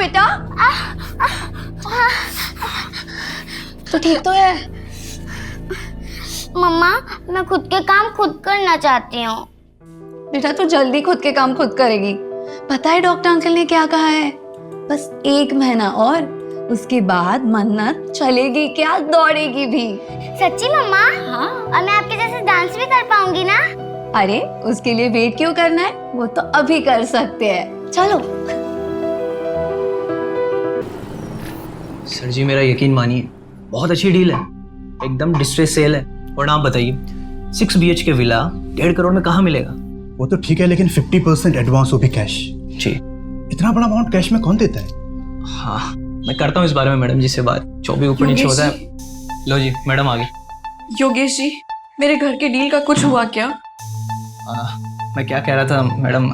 बेटा? तो ठीक तो है? मम्मा, मैं खुद के काम खुद करना चाहती हूँ। बेटा तू जल्दी खुद के काम खुद करेगी। पता है डॉक्टर अंकल ने क्या कहा है? बस 1 महीना और, उसके बाद मन्नत चलेगी क्या, दौड़ेगी भी। सच्ची मम्मा? हाँ। और मैं आपके जैसे डांस भी कर पाऊंगी ना? अरे उसके लिए वेट क्यों करना है, वो तो अभी कर सकते हैं। चलो। सर जी मेरा यकीन मानिए, बहुत अच्छी डील है, एकदम डिस्ट्रेस सेल है। और आप बताइए 6 BHK विला 1.5 करोड़ में कहाँ मिलेगा? वो तो ठीक है, लेकिन 50% एडवांस, वो भी कैश। जी। इतना बड़ा अमाउंट कैश में कौन देता है? हाँ मैं करता हूँ इस बारे में मैडम जी से बात, जो भी ऊपर नीचे होता है। लो जी मैडम आ गई। योगेश जी, मेरे घर के डील का कुछ हुआ क्या? मैं क्या कह रहा था मैडम,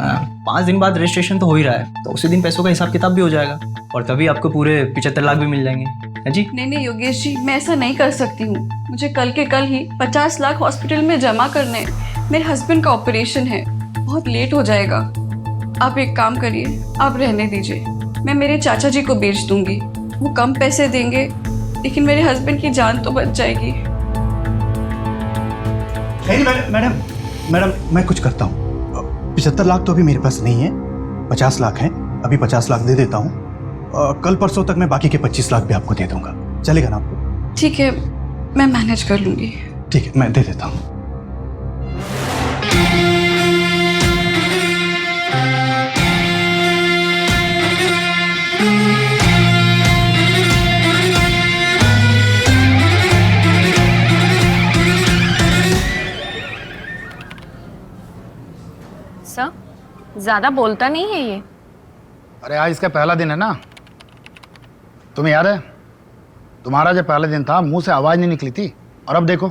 5 दिन बाद रजिस्ट्रेशन तो हो ही रहा है, तो उसी दिन पैसों का हिसाब किताब भी हो जाएगा और तभी आपको पूरे 75 लाख भी मिल जाएंगे, है जी? नहीं योगेश जी, मैं ऐसा नहीं कर सकती हूँ। मुझे कल के कल ही 50 लाख हॉस्पिटल में जमा करने हैं। मेरे हस्बैंड का ऑपरेशन है, बहुत लेट हो जाएगा। आप एक काम करिए, आप रहने दीजिए, मैं मेरे चाचा जी को बेच दूंगी। वो कम पैसे देंगे लेकिन मेरे हस्बैंड की जान तो बच जाएगी। नहीं मैडम, मैडम मैं कुछ करता हूँ। 75 लाख तो अभी मेरे पास नहीं है, 50 लाख हैं, अभी 50 लाख दे देता हूँ। कल परसों तक मैं बाकी के 25 लाख भी आपको दे दूंगा, चलेगा ना आपको? ठीक है, मैं मैनेज कर लूंगी। ठीक है, मैं दे देता हूँ। सर, ज्यादा बोलता नहीं है ये। अरे आज इसका पहला दिन है ना, तुम्हें याद है तुम्हारा जब पहला दिन था मुंह से आवाज नहीं निकली थी, और अब देखो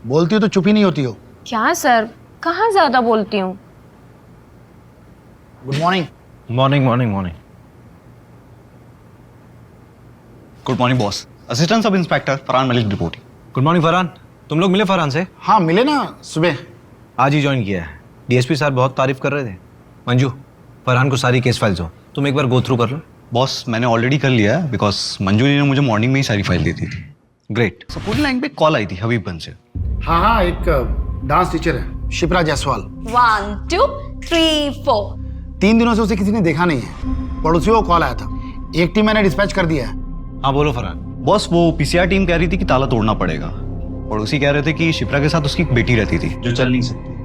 बोलती हो तो चुप ही नहीं होती हो। क्या सर, कहाँ ज्यादा बोलती हूँ? Good morning. Morning morning morning. Good morning boss. Assistant sub inspector Farhan Malik reporting. Good morning Farhan, तुम लोग मिले फरहान से? हाँ मिले ना सुबह। आज ही ज्वाइन किया है। DSP सर बहुत तारीफ कर रहे थे। मंजू, फरहान को सारी केस फाइल्स हो, तुम एक बार गो थ्रू कर लो। बॉस मैंने ऑलरेडी कर लिया है, बिकॉज मंजू जी ने मुझे मॉर्निंग में ही सारी फाइल दी थी। ग्रेट। सपोर्टिंग लाइन पे कॉल आई थी हबीबगंज से। हाँ हाँ, एक डांस टीचर है शिप्रा जायसवाल। 1 2 3 4। 3 दिनों से उसे किसी ने देखा नहीं है। पड़ोसियों को कॉल आया था, एक टीम मैंने डिस्पैच कर दिया है। हाँ बोलो फरहान। बॉस वो PCR टीम कह रही थी कि ताला तोड़ना पड़ेगा, पड़ोसी कह रहे थे कि शिप्रा के साथ उसकी एक बेटी रहती थी जो चल नहीं सकती।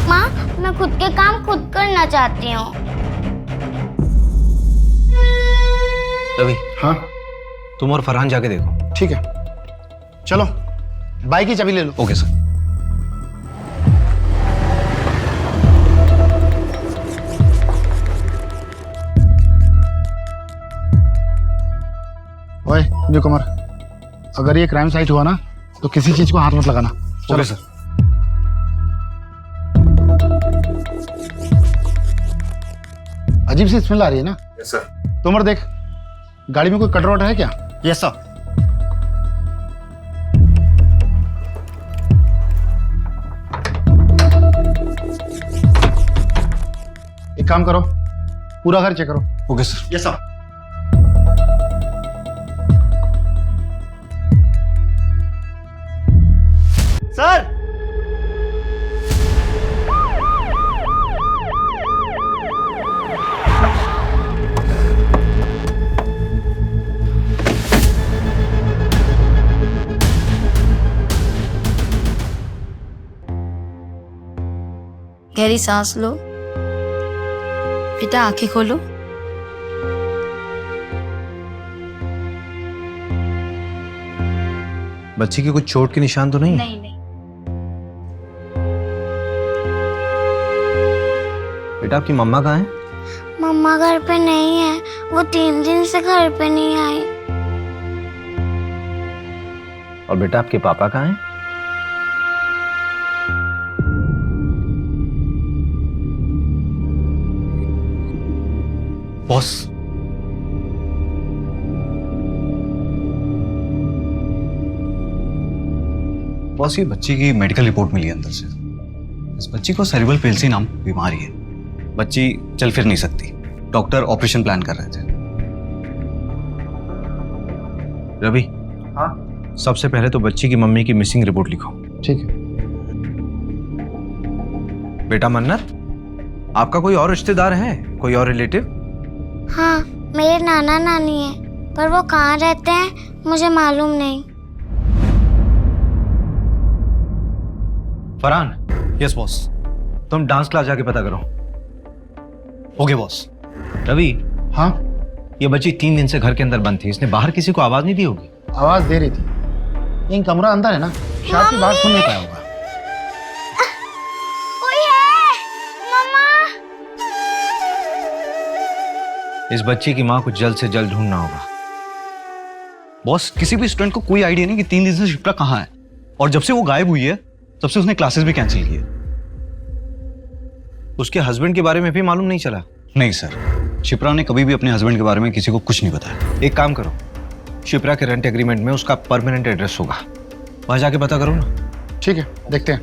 माँ, मैं खुद के काम खुद करना चाहती हूँ। रवि, हाँ तुम और फरहान जाके देखो। ठीक है, चलो बाइक की चाबी ले लो। Okay sir. ओए न्यू कमर, अगर ये क्राइम साइट हुआ ना तो किसी चीज को हाथ मत लगाना। चलो सर। अजीब सी स्मेल आ रही है ना? Yes sir. तुमर देख, गाड़ी में कोई कटर वटर है क्या? Yes sir. एक काम करो, पूरा घर चेक करो। Okay sir. Yes sir. Sir गहरी सांस लो। बेटा आंखें खोलो। बच्ची की कुछ चोट के निशान तो नहीं? नहीं। बेटा आपकी मम्मा कहाँ है? मम्मा घर पे नहीं है, वो 3 दिन से घर पे नहीं आई। और बेटा आपके पापा कहाँ हैं? बॉस बॉस ये बच्ची की मेडिकल रिपोर्ट मिली है अंदर से। इस बच्ची को सेरिब्रल पेल्सी नाम बीमारी है। बच्ची चल फिर नहीं सकती, डॉक्टर ऑपरेशन प्लान कर रहे थे। रवि, हाँ सबसे पहले तो बच्ची की मम्मी की मिसिंग रिपोर्ट लिखो। ठीक है। बेटा मन्नत, आपका कोई और रिश्तेदार है, कोई और रिलेटिव? हाँ, मेरे नाना नानी है, पर वो कहाँ रहते हैं मुझे मालूम नहीं। फरहान। Yes boss. तुम डांस क्लास जाके पता करो। Okay boss. रवि, हाँ, ये बच्ची 3 दिन से घर के अंदर बंद थी, इसने बाहर किसी को आवाज नहीं दी होगी? आवाज दे रही थी, लेकिन कमरा अंदर है ना, शायद की बात सुन नहीं पाया होगा। कोई है? मम्मा। इस बच्ची की माँ को जल्द से जल्द ढूंढना होगा। बॉस, किसी भी स्टूडेंट को कोई आइडिया नहीं कि 3 दिन से शिप्रा कहाँ है, और जब से वो गायब हुई है तब से उसने क्लासेस भी कैंसिल की है। उसके हस्बैंड के बारे में भी मालूम नहीं चला? नहीं सर, शिप्रा ने कभी भी अपने हस्बैंड के बारे में किसी को कुछ नहीं बताया। एक काम करो, शिप्रा के रेंट एग्रीमेंट में उसका परमानेंट एड्रेस होगा, वहां जाके पता करो ना। ठीक है, देखते हैं।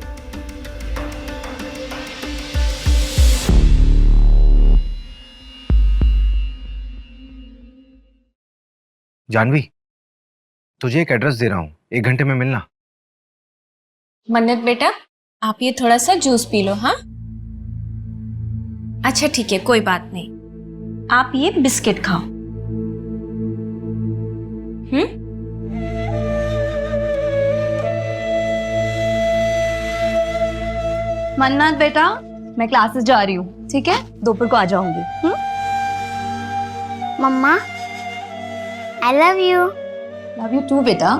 जानवी, तुझे एक एड्रेस दे रहा हूँ, 1 घंटे में मिलना। मन्नत बेटा, आप ये थोड़ा सा जूस पी लो। हाँ, अच्छा ठीक है, कोई बात नहीं। आप ये बिस्किट खाओ। मन्नत बेटा, मैं क्लासेस जा रही हूँ, ठीक है? दोपहर को आ जाऊंगी। Mamma, I love you. Love you too बेटा।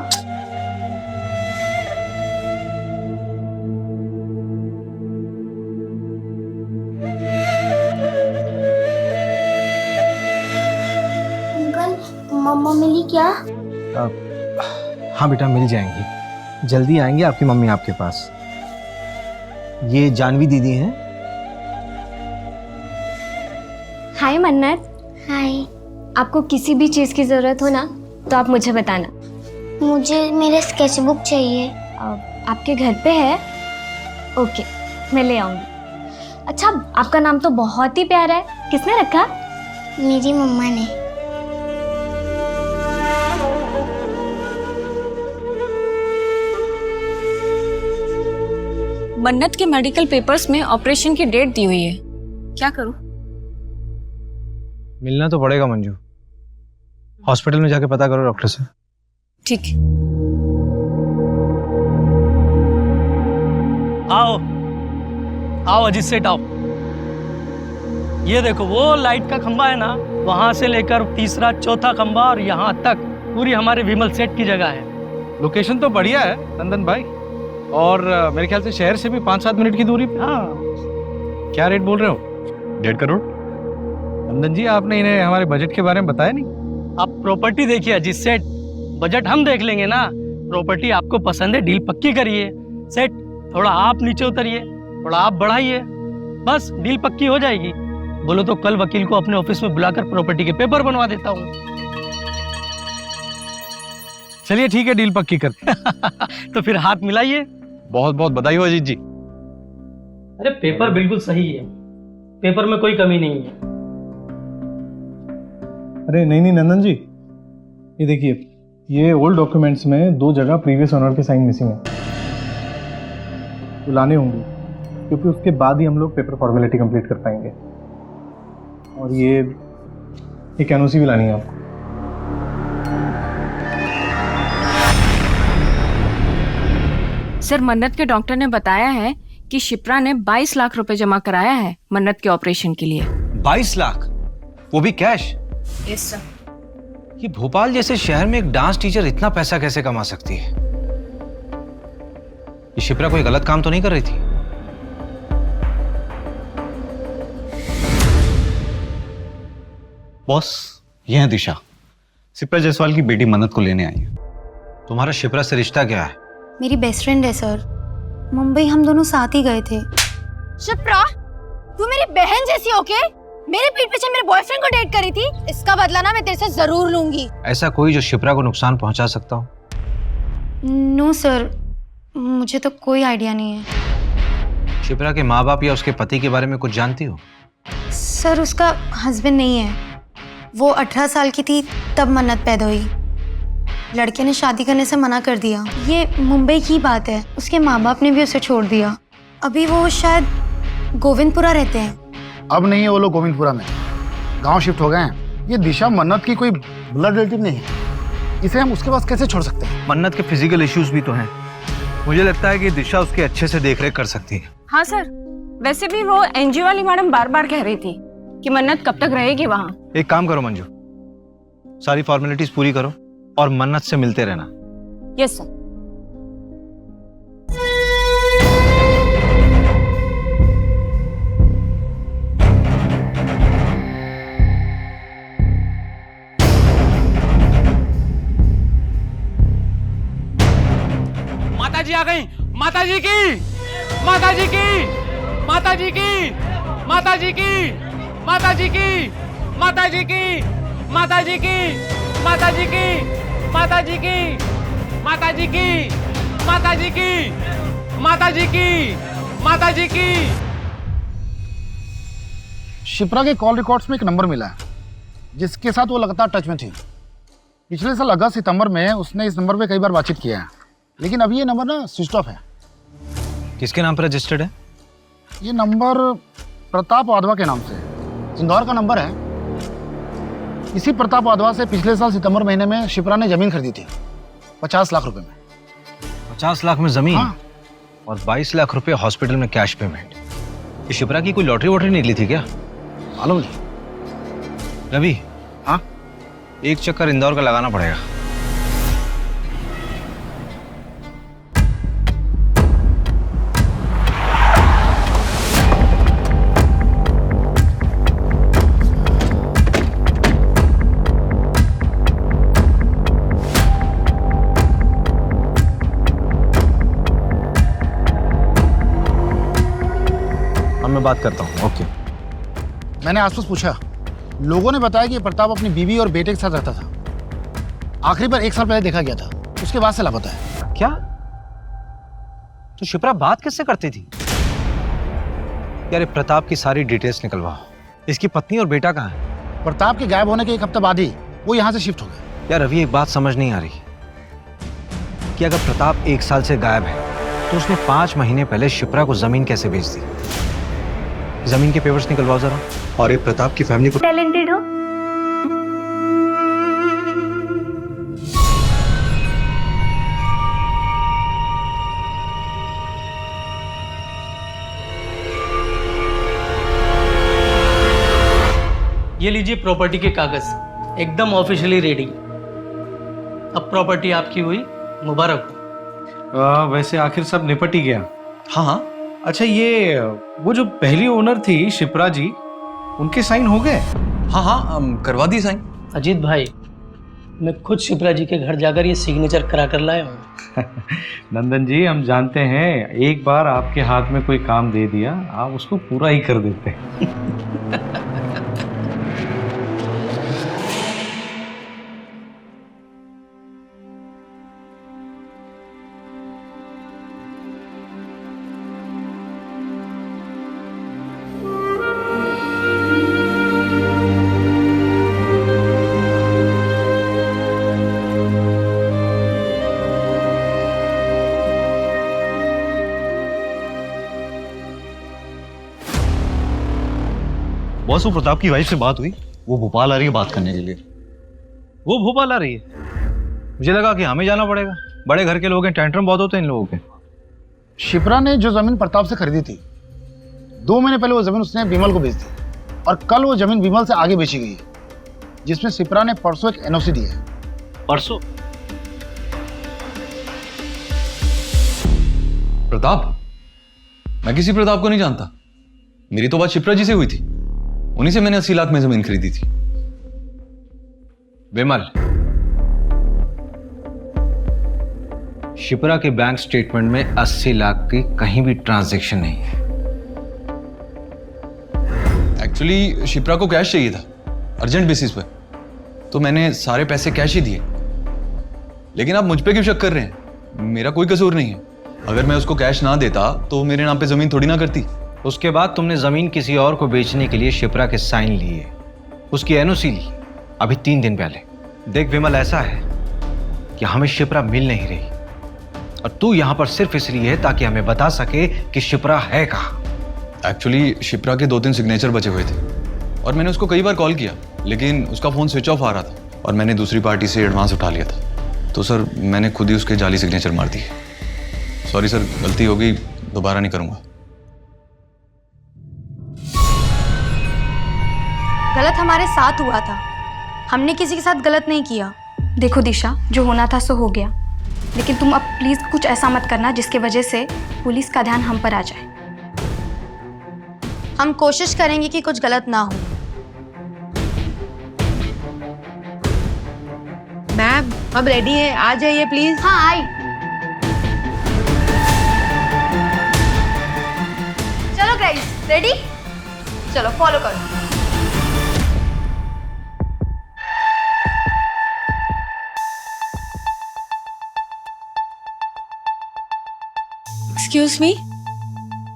अंकल, मम्मा मिली क्या? हाँ बेटा, मिल जाएंगी, जल्दी आएंगे आपकी मम्मी आपके पास। ये जानवी दीदी हैं। हाय मन्नत, हाय। आपको किसी भी चीज़ की ज़रूरत हो ना तो आप मुझे बताना। मुझे मेरे स्केचबुक चाहिए। आपके घर पे है? ओके, मैं ले आऊँगी। अच्छा, आपका नाम तो बहुत ही प्यारा है, किसने रखा? मेरी मम्मा ने। मन्नत के मेडिकल पेपर्स में ऑपरेशन की डेट दी हुई है, क्या करूं? मिलना तो पड़ेगा मंजू, हॉस्पिटल में जाके पता करो डॉक्टर से। ठीक है। आओ आओ अजीत सेठ आओ। ये देखो वो लाइट का खंबा है ना, वहां से लेकर तीसरा चौथा खंबा और यहाँ तक पूरी हमारे विमल सेठ की जगह है। लोकेशन तो बढ़िया है नंदन भाई, और मेरे ख्याल से शहर से भी 5-7 मिनट की दूरी पे। हाँ, क्या रेट बोल रहे हो? 1.5 करोड़। नंदन जी, आपने इन्हें हमारे बजट के बारे में बताया नहीं? आप प्रॉपर्टी देखिए अजीत सेठ, बजट हम देख लेंगे ना। प्रॉपर्टी आपको पसंद है, डील पक्की करिए। सेठ, थोड़ा आप नीचे उतरिए, थोड़ा आप बढ़ाइए, बस डील पक्की हो जाएगी। बोलो तो कल वकील को अपने ऑफिस में बुलाकर प्रॉपर्टी के पेपर बनवा देता हूँ। चलिए ठीक है, डील पक्की करते तो फिर हाथ मिलाइए। बहुत बहुत बधाई हो अजीत जी। अरे पेपर बिल्कुल सही है, पेपर में कोई कमी नहीं है। अरे नहीं नंदन जी, ये देखिए, ये ओल्ड डॉक्यूमेंट्स में 2 जगह प्रीवियस ओनर के साइन मिसिंग है, तो लाने होंगे, क्योंकि उसके बाद ही हम लोग पेपर फॉर्मेलिटी कंप्लीट कर पाएंगे। और ये एनओसी भी लानी है आपको। सर, मन्नत के डॉक्टर ने बताया है कि शिप्रा ने 22 लाख रुपए जमा कराया है मन्नत के ऑपरेशन के लिए। 22 लाख, वो भी कैश? Yes sir. ये भोपाल जैसे शहर में एक डांस टीचर इतना पैसा कैसे कमा सकती है? ये शिप्रा कोई गलत काम तो नहीं कर रही थी? बॉस, ये है दिशा, शिप्रा जायसवाल की बेटी मन्नत को लेने आई है। तुम्हारा शिप्रा से रिश्ता क्या है? मेरी बेस्ट फ्रेंड है सर, मुंबई हम दोनों साथ ही गए थे। शिप्रा, तू मेरी बहन जैसी होके मेरे पीठ पीछे मेरे बॉयफ्रेंड को डेट करी थी, इसका बदला ना मैं तेरे से जरूर लूंगी। ऐसा कोई जो शिप्रा को नुकसान पहुंचा सकता हो? नो सर, मुझे तो कोई आइडिया नहीं है। शिप्रा के माँ बाप या उसके पति के बारे में कुछ जानती हो? सर, उसका हस्बैंड नहीं है, वो 18 साल की थी तब मन्नत पैदा हुई। लड़के ने शादी करने से मना कर दिया। ये मुंबई की बात है, उसके माँ बाप ने भी उसे छोड़ दिया। अभी वो शायद गोविंदपुरा रहते हैं। अब नहीं है वो लोग गोविंदपुरा में, गांव शिफ्ट हो गए हैं। ये दिशा मन्नत की कोई ब्लड रिलेटिव नहीं है, इसे हम उसके पास कैसे छोड़ सकते हैं? मन्नत के फिजिकल इश्यूज भी तो हैं। मुझे लगता है कि दिशा उसके अच्छे से देखरेख कर सकती है। हाँ सर, वैसे भी वो एनजीओ वाली मैडम बार बार कह रही थी कि मन्नत कब तक रहेगी वहाँ। एक काम करो मंजू, सारी फॉर्मेलिटीज पूरी करो और मन्नत से मिलते रहना। Yes sir. माता जी आ गई। माता जी की, माता जी की, माता जी की, माता जी की, माता जी की, माता जी की, माता जी की, माता जी की, माता जी की, माता जी की, माता जी की, माता जी की, माता जी की। शिप्रा के कॉल रिकॉर्ड्स में एक नंबर मिला है जिसके साथ वो लगातार टच में थी। पिछले साल अगस्त सितंबर में उसने इस नंबर पे कई बार बातचीत किया है, लेकिन अभी ये नंबर ना स्विच ऑफ है। किसके नाम पर रजिस्टर्ड है? ये नंबर प्रताप वाधवा के नाम से है, इंदौर का नंबर है। इसी प्रताप वाधवा से पिछले साल सितंबर महीने में शिप्रा ने जमीन खरीदी थी 50 लाख रुपए में। 50 लाख में जमीन? हाँ। और 22 लाख रुपए हॉस्पिटल में कैश पेमेंट। ये शिप्रा की कोई लॉटरी वॉटरी निकली थी क्या? मालूम नहीं। रवि, हाँ, एक चक्कर इंदौर का लगाना पड़ेगा। मैं बात करता हूँ। ओके। मैंने आसपास पूछा, लोगों ने बताया कि प्रताप अपनी बीवी और बेटे के साथ रहता था। आखिरी बार 1 साल पहले देखा गया था, उसके बाद से लापता है। क्या? तो शिप्रा बात किससे करती थी? यार प्रताप की सारी डिटेल्स निकलवाओ। इसकी पत्नी और बेटा कहाँ है? प्रताप के गायब होने के 1 हफ्ते बाद ही वो यहाँ से शिफ्ट हो गए। यार अभी एक बात समझ नहीं आ रही कि अगर प्रताप 1 साल से गायब है तो उसने 5 महीने पहले शिप्रा को जमीन कैसे बेच दी? जमीन के पेपर्स निकलवाओ जरा। और ये प्रताप की फैमिली को टैलेंटेड हो। ये लीजिए प्रॉपर्टी के कागज, एकदम ऑफिशियली रेडी। अब प्रॉपर्टी आपकी हुई, मुबारक हो। वैसे आखिर सब निपट ही गया। हाँ हाँ। अच्छा, ये वो जो पहली ओनर थी शिप्रा जी, उनके साइन हो गए? हाँ हाँ, करवा दी साइन। अजीत भाई, मैं खुद शिप्रा जी के घर जाकर ये सिग्नेचर करा कर लाया हूँ। नंदन जी, हम जानते हैं एक बार आपके हाथ में कोई काम दे दिया आप उसको पूरा ही कर देते हैं। बॉस, वो प्रताप की वाइफ से बात हुई, वो भोपाल आ रही है बात करने के लिए। वो भोपाल आ रही है? मुझे लगा कि हमें जाना पड़ेगा, बड़े घर के लोग हैं, टेंट्रम बहुत होते हैं इन लोगों के। शिप्रा ने जो जमीन प्रताप से खरीदी थी, 2 महीने पहले वो जमीन उसने विमल को बेच दी और कल वो जमीन विमल से आगे बेची गई है, जिसमें शिप्रा ने परसों एक एनओसी दी है। परसों? प्रताप? मैं किसी प्रताप को नहीं जानता। मेरी तो बात शिप्रा जी से हुई थी, उन्हीं से मैंने 80 लाख में जमीन खरीदी थी। विमल, शिप्रा के बैंक स्टेटमेंट में 80 लाख की कहीं भी ट्रांजैक्शन नहीं है। एक्चुअली शिप्रा को कैश चाहिए था अर्जेंट बेसिस पर, तो मैंने सारे पैसे कैश ही दिए। लेकिन आप मुझ पे क्यों शक कर रहे हैं? मेरा कोई कसूर नहीं है। अगर मैं उसको कैश ना देता तो मेरे नाम पे जमीन थोड़ी ना करती। उसके बाद तुमने जमीन किसी और को बेचने के लिए शिप्रा के साइन लिए, उसकी एनओसी ली अभी 3 दिन पहले। देख विमल, ऐसा है कि हमें शिप्रा मिल नहीं रही, और तू यहां पर सिर्फ इसलिए है ताकि हमें बता सके कि शिप्रा है कहां। एक्चुअली शिप्रा के 2-3 सिग्नेचर बचे हुए थे और मैंने उसको कई बार कॉल किया, लेकिन उसका फ़ोन स्विच ऑफ आ रहा था और मैंने दूसरी पार्टी से एडवांस उठा लिया था। तो सर मैंने खुद ही उसके जाली सिग्नेचर मार दिए। सॉरी सर, गलती हो गई, दोबारा नहीं करूँगा। गलत हमारे साथ हुआ था, हमने किसी के साथ गलत नहीं किया। देखो दिशा, जो होना था सो हो गया, लेकिन तुम अब प्लीज कुछ ऐसा मत करना जिसकी वजह से पुलिस का ध्यान हम पर आ जाए। हम कोशिश करेंगे कि कुछ गलत ना हो। मैम अब रेडी है, आ जाइए प्लीज। हाँ आई। चलो गाइस, रेडी? चलो फॉलो करो। एक्सक्यूज मी,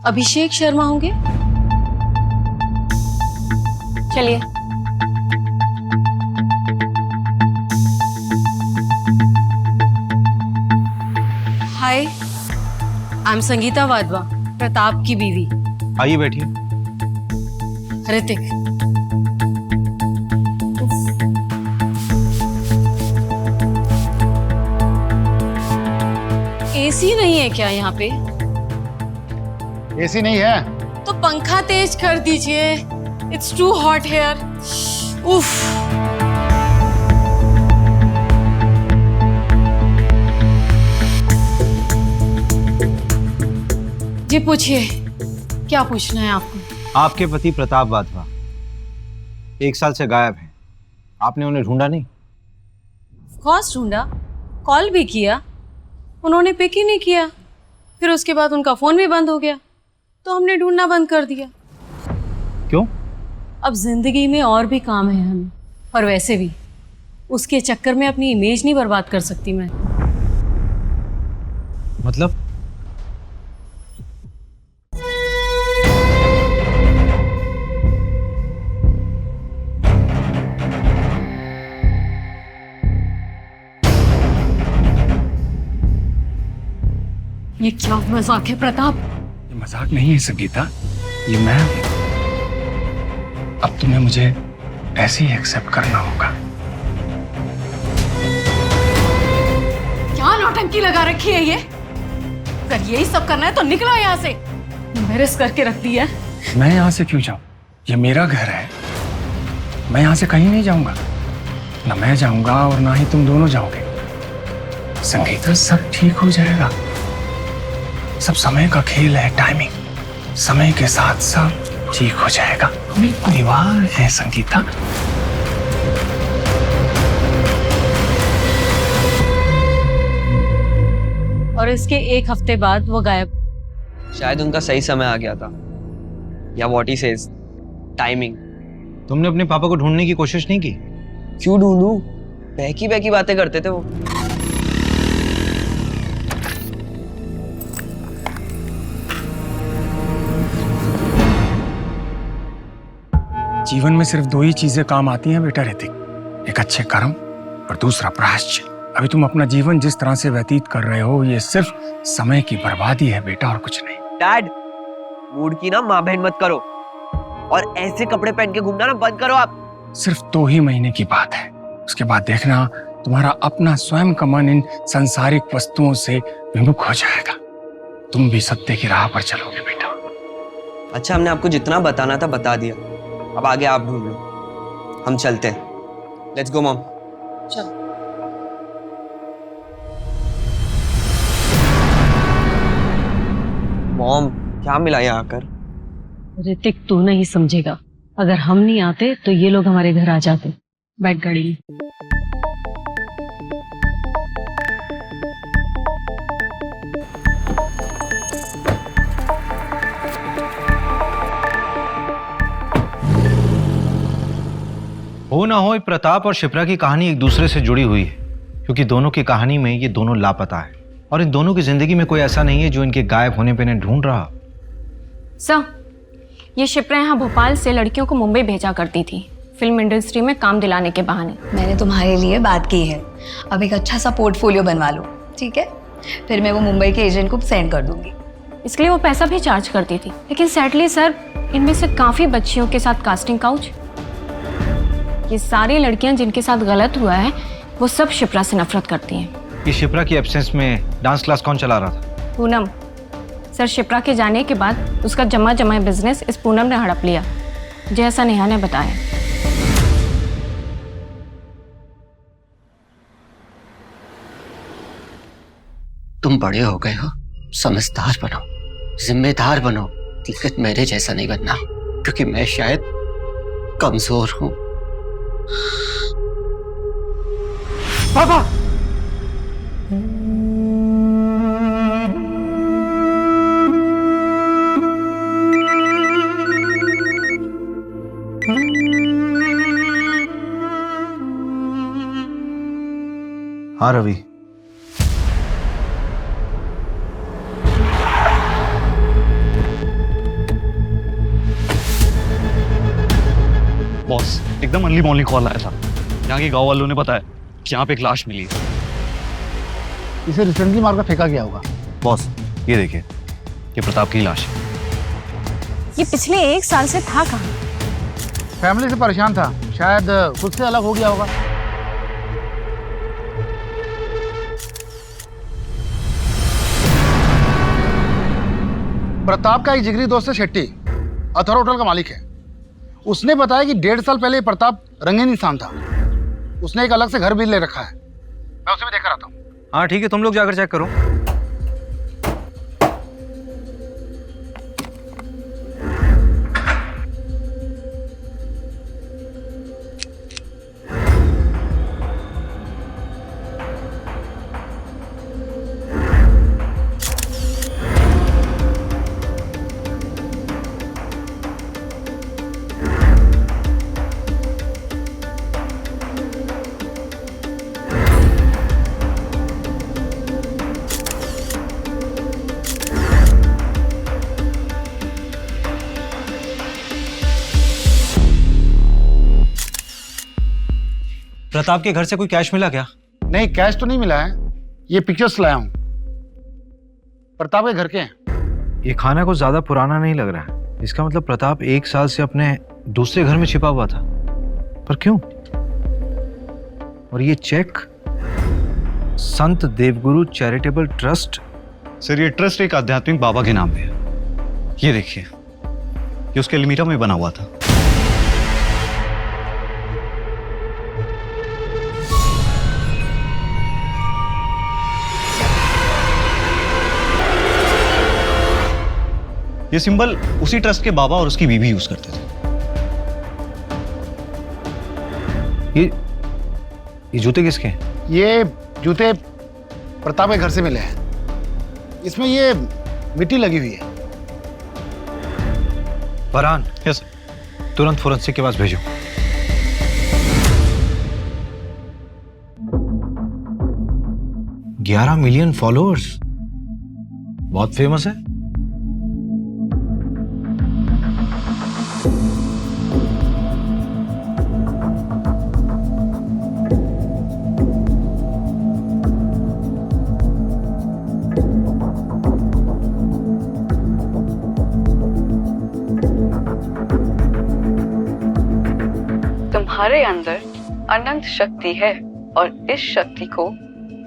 अभिषेक शर्मा होंगे? चलिए। हाय, आई एम संगीता वाधवा, प्रताप की बीवी। आइए बैठिए। ऋतिक। एसी नहीं है क्या यहाँ पे? एसी नहीं है तो पंखा तेज कर दीजिए। It's too hot here. उफ। जी पूछिए, क्या पूछना है आपको? आपके पति प्रताप वाधवा 1 साल से गायब हैं। आपने उन्हें ढूंढा नहीं? कॉस ढूंढा, कॉल भी किया, उन्होंने पिक ही नहीं किया। फिर उसके बाद उनका फोन भी बंद हो गया, तो हमने ढूंढना बंद कर दिया। क्यों? अब जिंदगी में और भी काम है हमें, और वैसे भी उसके चक्कर में अपनी इमेज नहीं बर्बाद कर सकती मैं। मतलब? ये क्या मजाक है प्रताप? ये मजाक नहीं है संगीता, ये मैं हूं। अब तुम्हें मुझे ऐसे ही एक्सेप्ट करना होगा। क्या नौटंकी लगा रखी है ये? अगर यही सब करना है तो निकलो यहाँ से। एम्बैरेस करके रख दिया। मैं यहाँ से क्यों जाऊं? ये मेरा घर है, मैं यहाँ से कहीं नहीं जाऊंगा। ना मैं जाऊंगा और ना ही तुम दोनों जाओगे। संगीता, सब ठीक हो जाएगा। सब समय का खेल है, टाइमिंग। समय के साथ सब ठीक हो जाएगा। हम एक परिवार है संगीता। और इसके 1 हफ्ते बाद वो गायब। शायद उनका सही समय आ गया था, या व्हाट ही सेज, टाइमिंग। तुमने अपने पापा को ढूंढने की कोशिश नहीं की? क्यों ढूंढूं? बहकी बहकी बातें करते थे वो। जीवन में सिर्फ 2 ही चीजें काम आती हैं बेटा ऋतिक, एक अच्छे कर्म और दूसरा प्रायश्चित। अभी तुम अपना जीवन जिस तरह से व्यतीत कर रहे हो, ये सिर्फ समय की बर्बादी है बेटा, और कुछ नहीं। डैड, मूड की ना माँ बहन मत करो, और ऐसे कपड़े पहन के घूमना ना बंद करो आप। सिर्फ 2 ही महीने की बात है, उसके बाद देखना तुम्हारा अपना स्वयं का मन इन संसारिक वस्तुओं से विमुख हो जाएगा। तुम भी सत्य की राह पर चलोगे बेटा। अच्छा, हमने आपको जितना बताना था बता दिया, अब आगे आप ढूंढ लो। हम चलते हैं। Let's go mom. चलो। मॉम, क्या मिला यहाँ आकर? ऋतिक, तू नहीं समझेगा। अगर हम नहीं आते तो ये लोग हमारे घर आ जाते। बैठ गाड़ी में। हो ना हो, प्रताप और शिप्रा की कहानी एक दूसरे से जुड़ी हुई है, क्योंकि दोनों की कहानी में ये दोनों लापता है, और इन दोनों की जिंदगी में कोई ऐसा नहीं है जो इनके गायब होने पे इन्हें ढूंढ रहा। सर, ये शिप्रा यहाँ भोपाल से लड़कियों को मुंबई भेजा करती थी। फिल्म इंडस्ट्री में काम दिलाने के बहाने। मैंने तुम्हारे लिए बात की है, अब एक अच्छा सा पोर्टफोलियो बनवा लो, ठीक है? फिर मैं वो मुंबई के एजेंट को सेंड कर दूंगी। इसके लिए वो पैसा भी चार्ज करती थी, लेकिन सैडली सर इनमें से काफ़ी बच्चियों के साथ कास्टिंग काउच, ये सारी लड़कियां जिनके साथ गलत हुआ है वो सब शिप्रा से नफरत करती हैं। ये शिप्रा की एब्सेंस में डांस क्लास कौन चला रहा था? पूनम। सर शिप्रा के जाने के बाद उसका जमा बिजनेस इस पूनम ने हड़प लिया, जैसा नेहा ने बताया। तुम बड़े हो गए हो, समझदार बनो, जिम्मेदार बनो, लेकिन मेरे जैसा नहीं बनना, क्योंकि मैं शायद कमजोर हूं। पापा! हाँ रवि, बॉस एकदम अर्ली मॉर्निंग कॉल आया था, यहाँ के गांव वालों ने बताया कि यहाँ पे एक लाश मिली है। इसे रिसेंटली मार कर फेंका गया होगा। बॉस ये देखिए, ये प्रताप की लाश है। ये पिछले 1 साल से था कहाँ? फैमिली से परेशान था, शायद खुद से अलग हो गया होगा। प्रताप का एक जिगरी दोस्त है शेट्टी, अथर होटल का मालिक है। उसने बताया कि 1.5 साल पहले प्रताप रंगीन इंसान था। उसने एक अलग से घर भी ले रखा है, मैं उसे भी देखकर आता हूँ। हाँ ठीक है, तुम लोग जाकर चेक करो। प्रताप के घर से कोई कैश मिला क्या? नहीं, कैश तो नहीं मिला है, ये पिक्चर्स लाया हूँ, प्रताप के घर के हैं। ये खाना कुछ ज्यादा पुराना नहीं लग रहा है। इसका मतलब प्रताप 1 साल से अपने दूसरे घर में छिपा हुआ था, पर क्यों? और ये चेक संत देवगुरु चैरिटेबल ट्रस्ट। सर ये ट्रस्ट एक आध्यात्मिक बाबा के नाम पे है। ये देखिए, ये उसके एलमीरा में बना हुआ था। ये सिंबल उसी ट्रस्ट के बाबा और उसकी बीवी यूज करते थे। ये जूते किसके हैं? ये जूते प्रताप के घर से मिले हैं। इसमें ये मिट्टी लगी हुई है। फरहान, यस तुरंत फोरेंसिक के पास भेजो। $11 मिलियन फॉलोअर्स, बहुत फेमस है। तुम्हारे अंदर अनंत शक्ति है और इस शक्ति को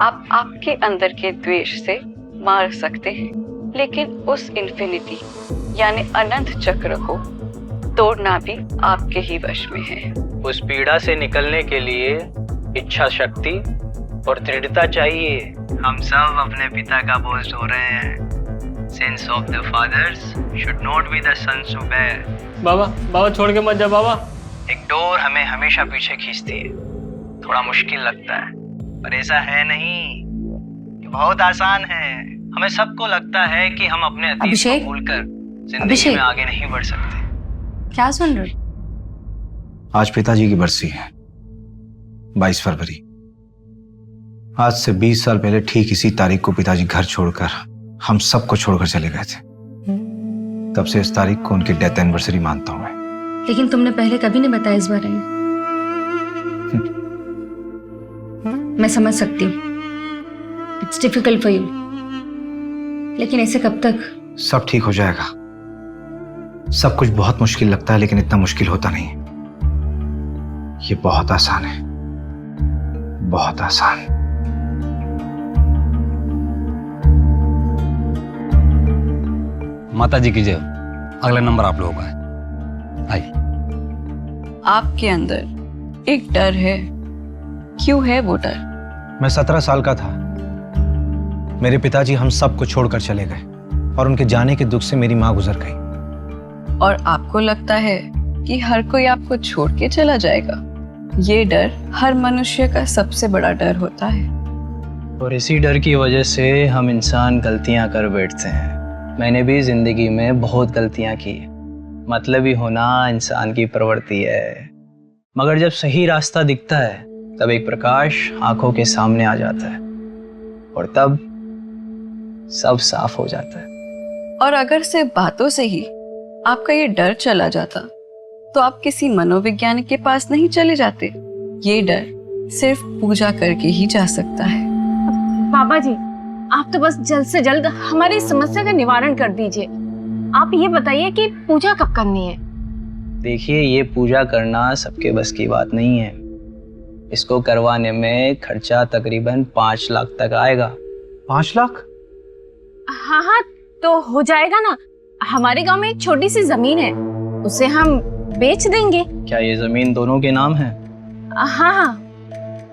आप आपके अंदर के द्वेष से मार सकते हैं, लेकिन उस इन्फिनिटी यानी अनंत चक्र को तोड़ना भी आपके ही वश में है। उस पीड़ा से निकलने के लिए इच्छा शक्ति और दृढ़ता चाहिए। हम सब अपने पिता का बोझ ढो रहे हैं। Sins of the fathers should not be the sons to bear. बाबा छोड़ के मत जा बाबा। एक डोर हमें हमेशा पीछे खींचती है। थोड़ा मुश्किल लगता है, पर ऐसा है नहीं, ये बहुत आसान है। हमें सबको लगता है कि हम अपने अतीत को भूलकर जिंदगी में आगे नहीं बढ़ सकते। क्या सुन रहे? आज पिताजी की बरसी है, 22 फरवरी। आज से 20 साल पहले ठीक इसी तारीख को पिताजी घर छोड़कर हम सबको छोड़कर चले गए थे। तब से इस तारीख को उनकी डेथ एनिवर्सरी मानता हूं मैं। लेकिन तुमने पहले कभी नहीं बताया इस बारे में। मैं समझ सकती हूँ, इट्स डिफिकल्ट फॉर यू, लेकिन ऐसे कब तक? सब ठीक हो जाएगा। सब कुछ बहुत मुश्किल लगता है, लेकिन इतना मुश्किल होता नहीं। ये बहुत आसान है, बहुत आसान। माता जी की जय। अगला नंबर आप लोगों का है, आइए। आपके अंदर एक डर है, क्यों है वो डर? मैं 17 साल का था, मेरे पिताजी हम सबको छोड़कर चले गए और उनके जाने के दुख से मेरी माँ गुजर गई। और आपको लगता है कि हर कोई आपको छोड़ के चला जाएगा? ये डर हर मनुष्य का सबसे बड़ा डर होता है। और इसी डर की वजह से हम इंसान गलतियां कर बैठते हैं। मैंने भी जिंदगी में बहुत गलतियां की। मतलबी होना इंसान की प्रवृत्ति है, मगर जब सही रास्ता दिखता है तब एक प्रकाश आंखों के सामने आ जाता है और तब सब साफ हो जाता है। और अगर सिर्फ बातों से ही आपका ये डर चला जाता तो आप किसी मनोवैज्ञानिक के पास नहीं चले जाते। ये डर सिर्फ पूजा करके ही जा सकता है। बाबा जी, आप तो बस जल्द से जल्द हमारी समस्या का निवारण कर दीजिए। आप ये बताइए कि पूजा कब करनी है? देखिए, ये पूजा करना सबके बस की बात नहीं है। इसको करवाने में खर्चा तकरीबन 5 लाख तक आएगा। 5 लाख? हाँ हाँ, तो हो जाएगा ना। हमारे गांव में एक छोटी सी जमीन है, उसे हम बेच देंगे। क्या ये जमीन दोनों के नाम है? हाँ हाँ।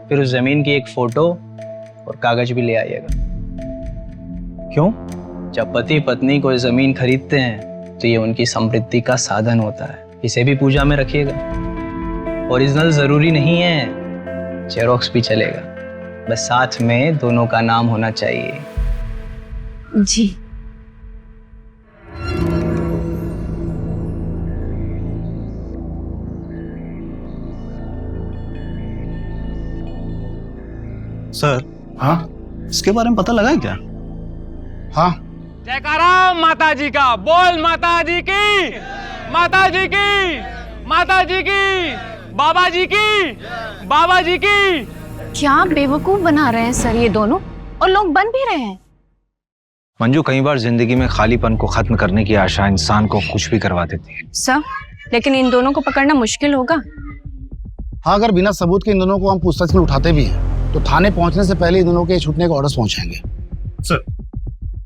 फिर उस जमीन की एक फोटो और कागज भी ले आइएगा। क्यों? जब पति पत्नी कोई जमीन खरीदते हैं तो ये उनकी समृद्धि का साधन होता है। इसे भी पूजा में रखिएगा। ओरिजिनल जरूरी नहीं है, जेरोक्स भी चलेगा, बस साथ में दोनों का नाम होना चाहिए। जी। सर, हाँ, इसके बारे में पता लगा है क्या? हाँ। जयकारा माता जी का, बोल माता जी की, माता जी की, माता जी की, बाबा जी की, बाबा जी की। क्या बेवकूफ बना रहे हैं सर ये दोनों, और लोग बन भी रहे हैं। मंजू, कई बार जिंदगी में खालीपन को खत्म करने की आशा इंसान को कुछ भी करवा देती है। सर, लेकिन इन दोनों को पकड़ना मुश्किल होगा। हाँ, अगर बिना सबूत के इन दोनों को हम पूछताछ में उठाते भी हैं तो थाने पहुंचने से पहले इन दोनों के छूटने के ऑर्डर्स पहुंचाएंगे। सर,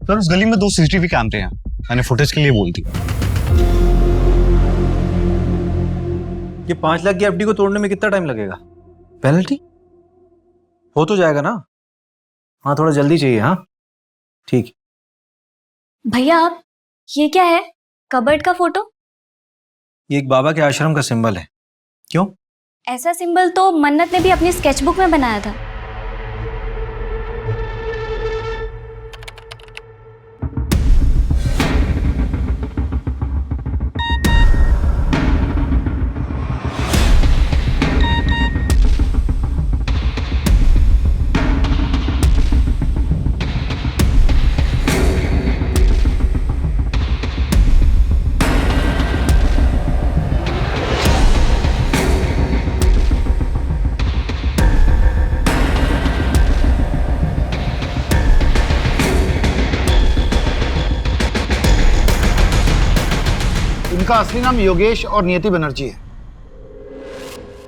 उस गली में 2 सीसीटीवी कैमरे हैं, मैंने फुटेज के लिए बोल दी। ये 5 लाख की एफडी को तोड़ने में कितना टाइम लगेगा? पेनल्टी हो तो जाएगा ना? हाँ, थोड़ा जल्दी चाहिए। हाँ ठीक। भैया, आप ये क्या है? कबर्ड का फोटो? ये एक बाबा के आश्रम का सिंबल है। क्यों? ऐसा सिंबल तो मन्नत ने भी अपनी स्केचबुक में बनाया था। इनका असली नाम योगेश और नियति बनर्जी है।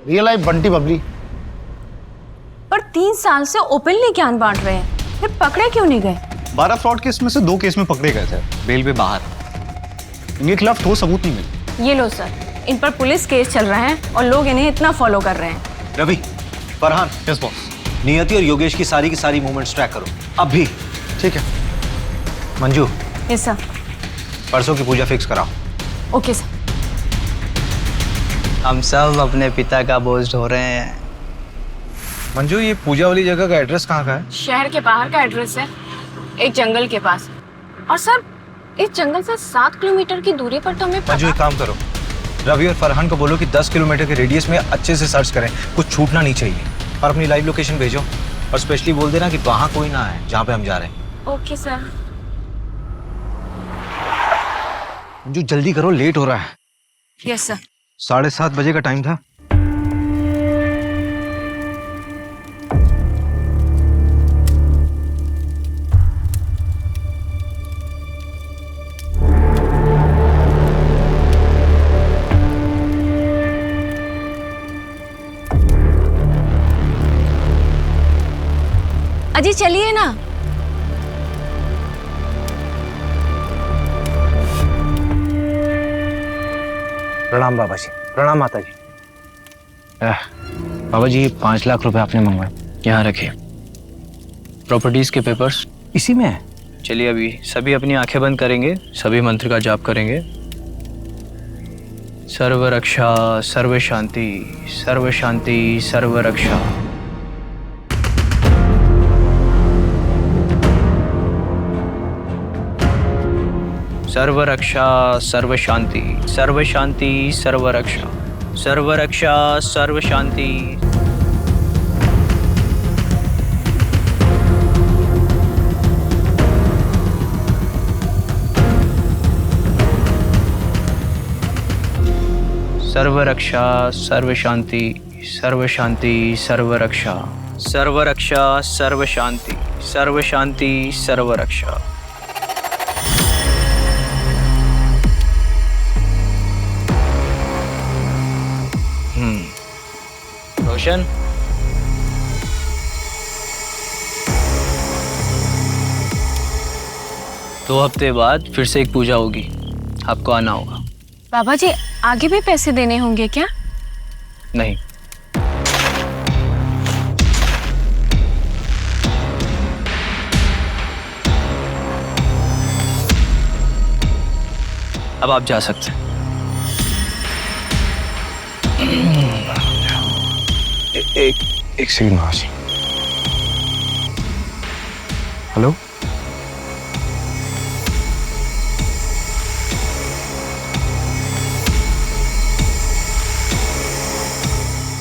Real life Bunty Babli. पर 3 साल से ओपनली ज्ञान बांट रहे हैं, फिर पकड़े क्यों नहीं गए? 12 फ्रॉड केस में से 2 केस में पकड़े गए थे, बेल पे बाहर। इनके खिलाफ ठोस सबूत नहीं मिले। ये लो सर, इन पर पुलिस केस चल रहा है और लोग इन्हें इतना फॉलो कर रहे हैं। Ravi, Farhan, yes boss. नियति और योगेश की सारी मूवमेंट्स ट्रैक करो अभी। ठीक है। Manju, yes sir. परसों की पूजा फिक्स कराओ। Okay sir. हम सब अपने पिता का बोझ ढो रहे हैं। मंजू, ये पूजा वाली जगह का एड्रेस कहाँ का है? शहर के बाहर का एड्रेस है, एक जंगल के पास। और सर, इस जंगल से 7 किलोमीटर की दूरी पर तो हमें मंजू, एक काम करो, रवि और फरहान को बोलो कि 10 किलोमीटर के रेडियस में अच्छे से सर्च करें, कुछ छूटना नहीं चाहिए। और अपनी लाइव लोकेशन भेजो और स्पेशली बोल देना कि वहाँ कोई ना है जहाँ पे हम जा रहे हैं। Okay sir. मंजू, जल्दी करो, लेट हो रहा है। Yes sir. 7:30 बजे का टाइम था। अजी चलिए ना। प्रणाम बाबा जी। प्रणाम माता जी। बाबा जी 5 लाख रुपए आपने मंगवाए, यहाँ रखिए। प्रॉपर्टीज के पेपर्स इसी में है। चलिए अभी सभी अपनी आंखें बंद करेंगे, सभी मंत्र का जाप करेंगे। सर्व रक्षा सर्व शांति सर्व शांति सर्व रक्षा। सर्व रक्षा सर्व शांति सर्व शांति सर्व रक्षा सर्व रक्षा सर्व शांति। सर्व रक्षा सर्व शांति सर्व शांति सर्व रक्षा सर्व रक्षा सर्व शांति सर्व शांति सर्व रक्षा। रोशन, दो हफ्ते बाद फिर से एक पूजा होगी, आपको आना होगा। बाबा जी आगे भी पैसे देने होंगे क्या? नहीं। अब आप जा सकते हैं। एक सेकंड बाबा जी। हेलो,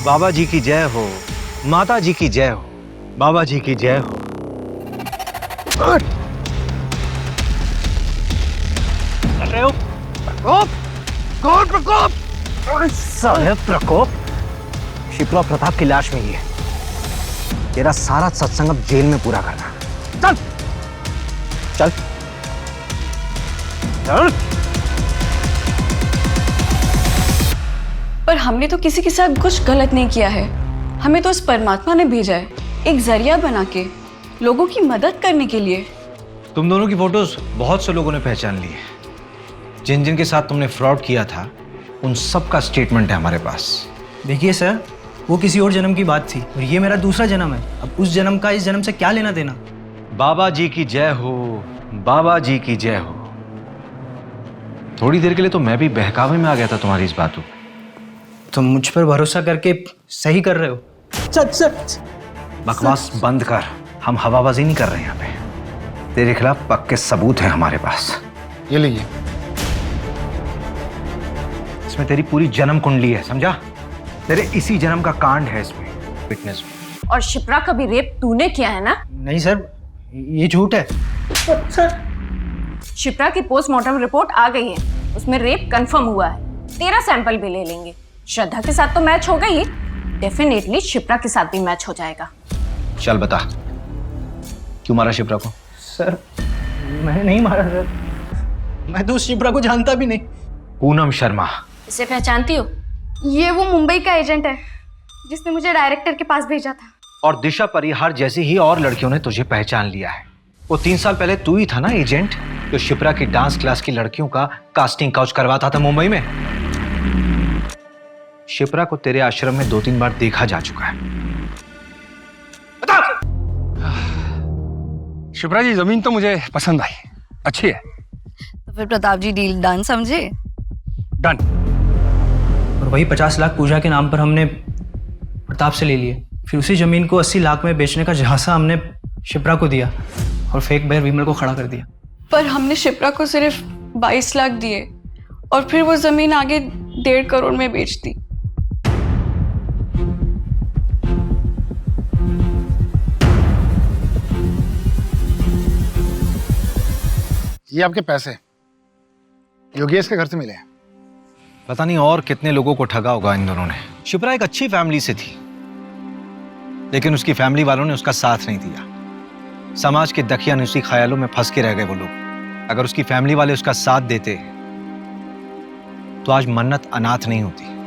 बाबा जी की जय हो, माता जी की जय हो, बाबा जी की जय हो। अरे ओ, प्रकोप, कौन प्रकोप? साले प्रकोप, शिप्रा प्रताप की लाश में ही है। तेरा सारा सत्संग अब जेल में पूरा करना। चल चल चल। पर हमने तो किसी के साथ कुछ गलत नहीं किया है। हमें तो उस परमात्मा ने भेजा है एक जरिया बना के, लोगों की मदद करने के लिए। तुम दोनों की फोटोज बहुत से लोगों ने पहचान ली है। जिन जिन के साथ तुमने फ्रॉड किया था उन सब का स्टेटमेंट है हमारे पास। देखिए सर, वो किसी और जन्म की बात थी और ये मेरा दूसरा जन्म है। अब उस जन्म का इस जन्म से क्या लेना देना। बाबा जी की जय हो, बाबा जी की जय हो। थोड़ी देर के लिए तो मैं भी बहकावे में आ गया था तुम्हारी इस बातों। तुम मुझ पर भरोसा करके सही कर रहे हो। सच सच। बकवास बंद कर, हम हवाबाजी नहीं कर रहे हैं यहाँ पे। तेरे खिलाफ पक्के सबूत हैं हमारे पास। ये लीजिए। इसमें तेरी पूरी जन्म कुंडली है, समझा? तेरे इसी जन्म का कांड है इसमें, विटनेस में। और शिप्रा का भी रेप तूने किया है ना? नहीं सर, ये झूठ है। शिप्रा की पोस्टमार्टम रिपोर्ट आ गई है, उसमें रेप कंफर्म हुआ है। तेरा सैंपल भी ले लेंगे। श्रद्धा के साथ तो मैच हो गई, डेफिनेटली शिप्रा के साथ भी मैच हो जाएगा। चल बता, क्यों मारा शिप्रा को? सर मैंने नहीं मारा सर, मैं तो उस शिप्रा को जानता भी नहीं। पूनम शर्मा। इसे पहचानती हो? ये वो मुंबई का एजेंट है जिसने मुझे डायरेक्टर के पास भेजा था। और दिशा परिहार जैसी ही और लड़कियों ने तुझे पहचान लिया है। वो 3 साल पहले तू ही था ना एजेंट जो शिप्रा की डांस क्लास की लड़कियों का कास्टिंग काउच करवाता था मुंबई में। शिप्रा को तेरे आश्रम में 2-3 बार देखा जा चुका है। बता। शिप्रा जी जमीन तो मुझे पसंद आई, अच्छी है। तो फिर प्रताप जी डील डन समझे? डन। और वही 50 लाख पूजा के नाम पर हमने प्रताप से ले लिए। फिर उसी जमीन को 80 लाख में बेचने का झांसा हमने शिप्रा को दिया और फेक बायर विमल को खड़ा कर दिया। पर हमने शिप्रा को सिर्फ 22 लाख दिए और फिर वो जमीन आगे 1.5 करोड़ में बेच दी। ये आपके पैसे योगेश के घर से मिले हैं। पता नहीं और कितने लोगों को ठगा होगा इन दोनों ने। शिप्रा एक अच्छी फैमिली से थी, लेकिन उसकी फैमिली वालों ने उसका साथ नहीं दिया। समाज के दकियानुसी ख्यालों में फंस के रह गए वो लोग। अगर उसकी फैमिली वाले उसका साथ देते तो आज मन्नत अनाथ नहीं होती।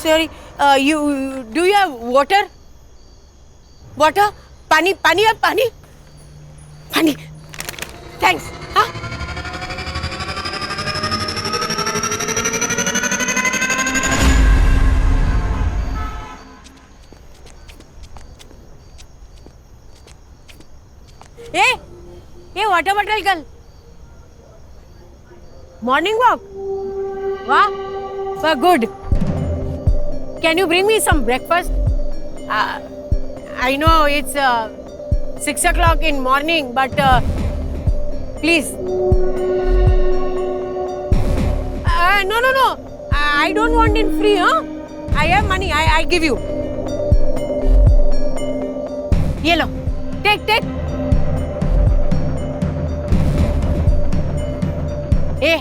sorry. Do you have water? Water? पानी पानी है पानी? पानी. Thanks. हाँ? ये water bottle girl. Morning walk. Wow, so good. Can you bring me some breakfast? I know it's 6 o'clock in morning, but please. No. I don't want it free, huh? I have money. I give you. Ye lo. Take. Hey,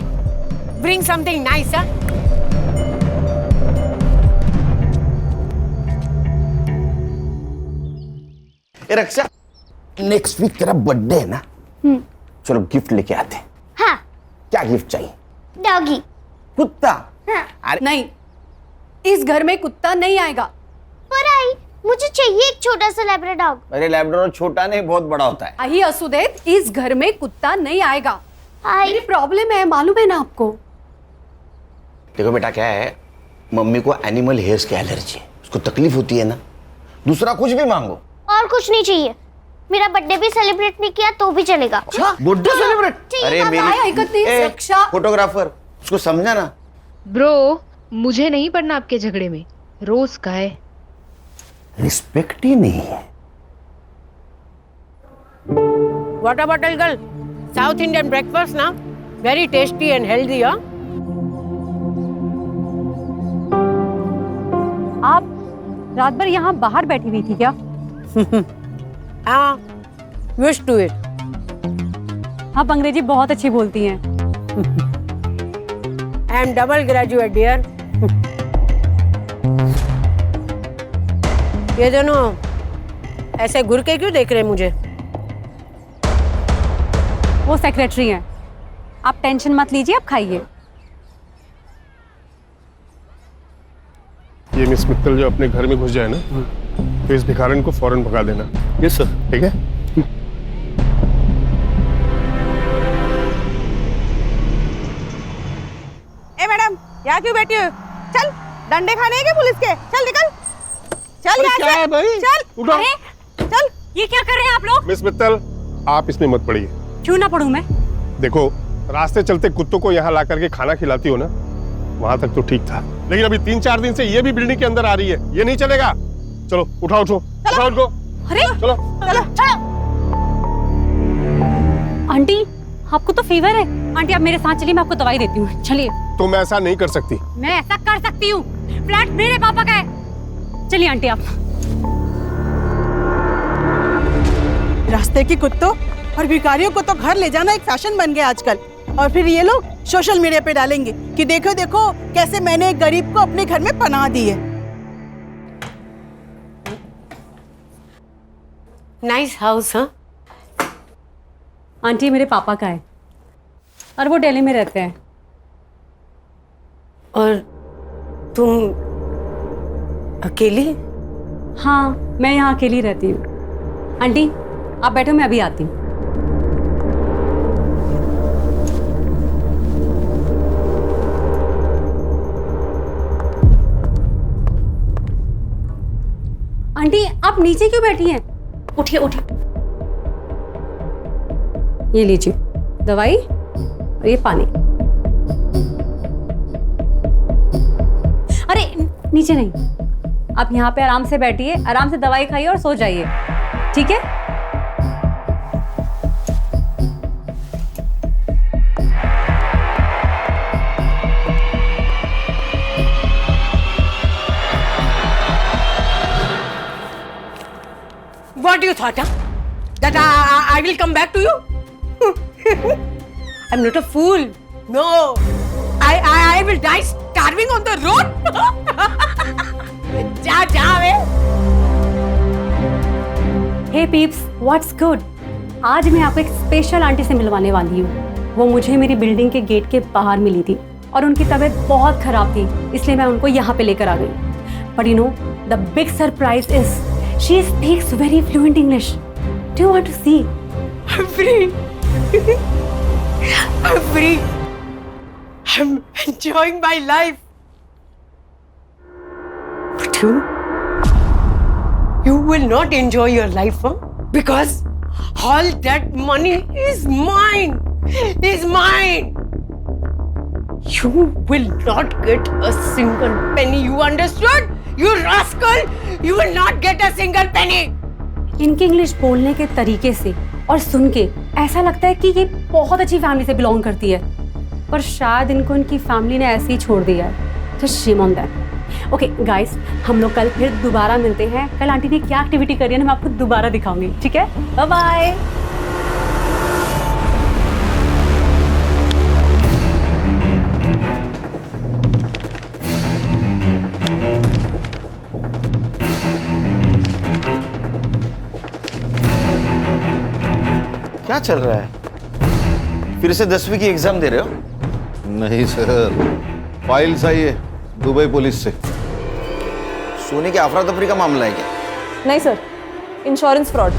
bring something nice, huh? A Raksha, next week तेरा birthday है ना? चलो gift लेके आते हैं। हाँ। क्या gift चाहिए? डॉगी। कुत्ता? हाँ। नहीं, इस घर में कुत्ता नहीं आएगा। पर आई, मुझे चाहिए एक छोटा सा लैब्राडोर डॉग। अरे लैब्राडोर छोटा नहीं, बहुत बड़ा होता है। आई असुदेव, इस घर में कुत्ता नहीं आएगा। मेरी प्रॉब्लम है, मालूम है ना आपको? देखो बेटा, क्या है, मम्मी को एनिमल हेयर्स की एलर्जी है, उसको तकलीफ होती है ना। दूसरा कुछ भी मांगो। और कुछ नहीं चाहिए। मेरा बर्थडे भी सेलिब्रेट नहीं किया तो भी चलेगा। Birthday celebrate? अरे मेरी फोटोग्राफर, उसको समझा ना। ब्रो, मुझे नहीं पड़ना आपके झगड़े में। रोज का है। रिस्पेक्ट ही नहीं है। Water bottle girl, south Indian breakfast ना, वेरी टेस्टी एंड हेल्दी। आप रात भर यहाँ बाहर बैठी हुई थी क्या? हाँ, used to it. आप अंग्रेजी बहुत अच्छी बोलती हैं। I am double graduate dear. ये दोनों ऐसे घूर के क्यों देख रहे हैं मुझे? वो सेक्रेटरी हैं। आप टेंशन मत लीजिए, आप खाइए। ये मिस मित्तल जो अपने घर में घुस जाए ना, तो इस भिखारन को फौरन भगा देना। Yes sir. ठीक है? ए मैडम, यहाँ क्यों बैठी हो? चल, डंडे खाने हैं क्या पुलिस के? चल निकल। चल यहाँ से। क्या है भाई? चल। उठो। चल। ये क्या कर रहे हैं आप लोग? मिस मित्तल, आप इसमें मत पड़िए। क्यों ना पढ़ूं मैं? देखो, रास्ते चलते कुत्तों को यहाँ ला करके खाना खिलाती हो ना, वहां तक तो ठीक था, लेकिन अभी 3-4 दिन से ये भी बिल्डिंग के अंदर आ रही है, ये नहीं चलेगा। चलो उठाओ उनको। अरे चलो। आंटी, आपको तो फीवर है। आंटी आप मेरे साथ चलिए, मैं आपको दवाई देती हूँ। चलिए। तुम ऐसा नहीं कर सकती। मैं ऐसा कर सकती हूँ। फ्लैट मेरे पापा का है। चलिए आंटी आप। रास्ते के कुत्तों और भिखारियों को तो घर ले जाना एक फैशन बन गया आजकल, और फिर ये लोग सोशल मीडिया पे डालेंगे कि देखो देखो कैसे मैंने एक गरीब को अपने घर में पनाह दी है। Nice house. हाँ आंटी, मेरे पापा का है और वो दिल्ली में रहते हैं। और तुम अकेली? हाँ, मैं यहाँ अकेली रहती हूँ। आंटी आप बैठो, मैं अभी आती हूँ। आंटी आप नीचे क्यों बैठी हैं? उठिए। ये लीजिए दवाई और ये पानी। अरे नीचे नहीं, आप यहाँ पे आराम से बैठिए, आराम से दवाई खाइए और सो जाइए, ठीक है? What do you thought, huh? That I will come back to you? I'm not a fool. No, I will die starving on the road. जा वे. Hey peeps, what's good? आज मैं आपको एक स्पेशल आंटी से मिलवाने वाली हूँ। वो मुझे मेरी बिल्डिंग के गेट के बाहर मिली थी और उनकी तबीयत बहुत खराब थी, इसलिए मैं उनको यहाँ पे लेकर आ गई। But you know, the big surprise is she speaks very fluent English. Do you want to see? I'm free. I'm free. I'm enjoying my life. But you will not enjoy your life, huh? Because all that money is mine. Is mine. You will not get a single penny. You understood? You rascal! You will not get a single penny. इनके English बोलने के तरीके से और सुन के ऐसा लगता है कि ये बहुत अच्छी फैमिली से बिलोंग करती है, पर शायद इनको इनकी फैमिली ने ऐसे ही छोड़ दिया है। तो shame on them. Okay guys, हम लोग कल फिर दोबारा मिलते हैं। कल आंटी ने क्या एक्टिविटी करी है ना मैं आपको दोबारा दिखाऊंगी, ठीक है? Bye bye. क्या चल रहा है? फिर से 10वीं की एग्जाम दे रहे हो? नहीं सर, फाइल्स आई है दुबई पुलिस से। सोने के अफरा तफरी का मामला है क्या? नहीं sir, insurance fraud.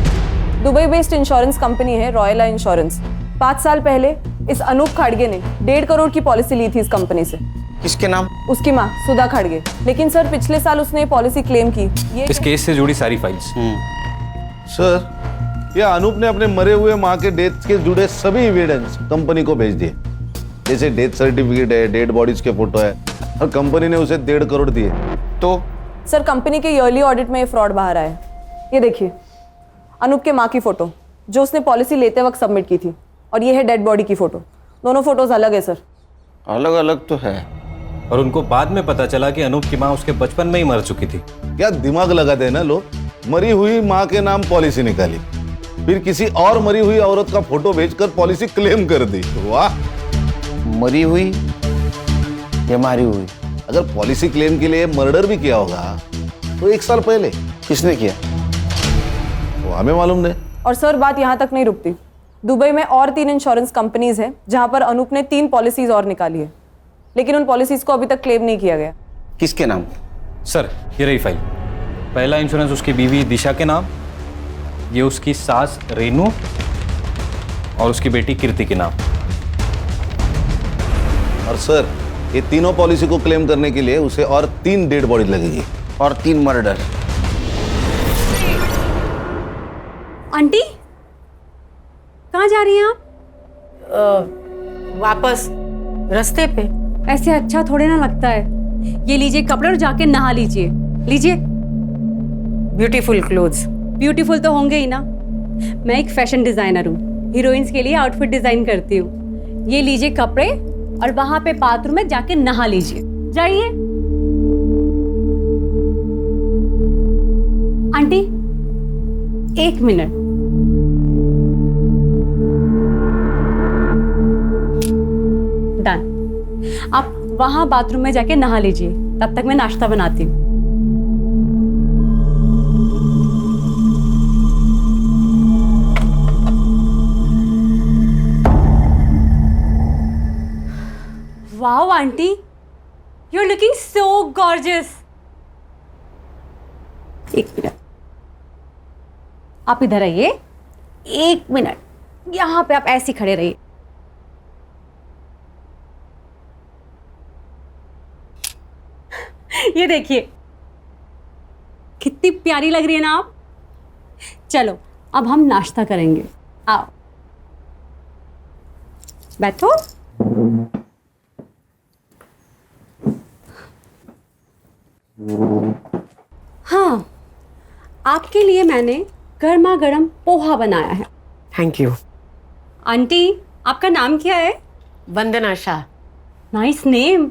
Dubai based insurance company है रॉयल इंश्योरेंस। 5 साल पहले इस अनूप खाड़गे ने 1.5 करोड़ की पॉलिसी ली थी इस कंपनी से। किसके नाम? उसकी माँ सुधा खाड़गे। लेकिन सर पिछले साल उसने पॉलिसी क्लेम की। इस केस से जुड़ी सारी फाइल्स। सर, यह अनूप ने अपने मरे हुए माँ के डेथ के जुड़े सभी एविडेंस कंपनी को भेज दिए, जैसे डेथ सर्टिफिकेट है, डेड बॉडीज के फोटो है, और कंपनी ने उसे 1.5 करोड़ दिए। तो सर कंपनी के ईयरली ऑडिट में ये फ्रॉड बाहर आया है। ये देखिए अनूप के माँ की फोटो जो उसने पॉलिसी लेते वक्त सबमिट की थी, और ये है डेड बॉडी की फोटो। दोनों फोटोज अलग है सर। अलग अलग तो है, और उनको बाद में पता चला कि अनूप की माँ उसके बचपन में ही मर चुकी थी। क्या दिमाग लगाते हैं ना लोग। मरी हुई माँ के नाम पॉलिसी निकाली, फिर किसी और मरी हुई औरत का फोटो भेजकर पॉलिसी क्लेम कर दी। वाह। मरी हुई या मारी हुई? अगर पॉलिसी क्लेम के लिए मर्डर भी किया होगा तो 1 साल पहले। किसने किया वो हमें मालूम नहीं। और सर बात यहाँ तक नहीं रुकती। दुबई में और 3 इंश्योरेंस कंपनीज हैं जहाँ पर अनूप ने 3 पॉलिसीज और निकाली है, लेकिन उन पॉलिसीज को अभी तक क्लेम नहीं किया गया। किसके नाम? सर ये रही फाइल। पहला इंश्योरेंस उसकी बीवी दिशा के नाम, ये उसकी सास रेनू और उसकी बेटी कीर्ति के नाम। और सर ये तीनों पॉलिसी को क्लेम करने के लिए उसे और 3 डेड बॉडी लगेगी और 3 मर्डर। आंटी कहाँ जा रही हैं आप? वापस रास्ते पे। ऐसे अच्छा थोड़े ना लगता है। ये लीजिए कपड़े और जाके नहा लीजिए। लीजिए। Beautiful clothes. ब्यूटीफुल तो होंगे ही ना। मैं एक फैशन डिजाइनर हूँ, हीरोइंस के लिए आउटफिट डिजाइन करती हूँ। ये लीजिए कपड़े और वहां पे बाथरूम में जाके नहा लीजिए। जाइए। Aunty 1 minute. डन। आप वहां बाथरूम में जाके नहा लीजिए, तब तक मैं नाश्ता बनाती हूँ। Wow, aunty, you're looking so gorgeous. 1 minute, आप इधर आइए। 1 मिनट, यहाँ पे आप ऐसे खड़े रहिए। ये देखिए कितनी प्यारी लग रही है ना आप। चलो अब हम नाश्ता करेंगे। आओ बैठो। हाँ, आपके लिए मैंने गर्मा गर्म पोहा बनाया है। Thank you. आंटी आपका नाम क्या है? वंदना शाह। Nice name.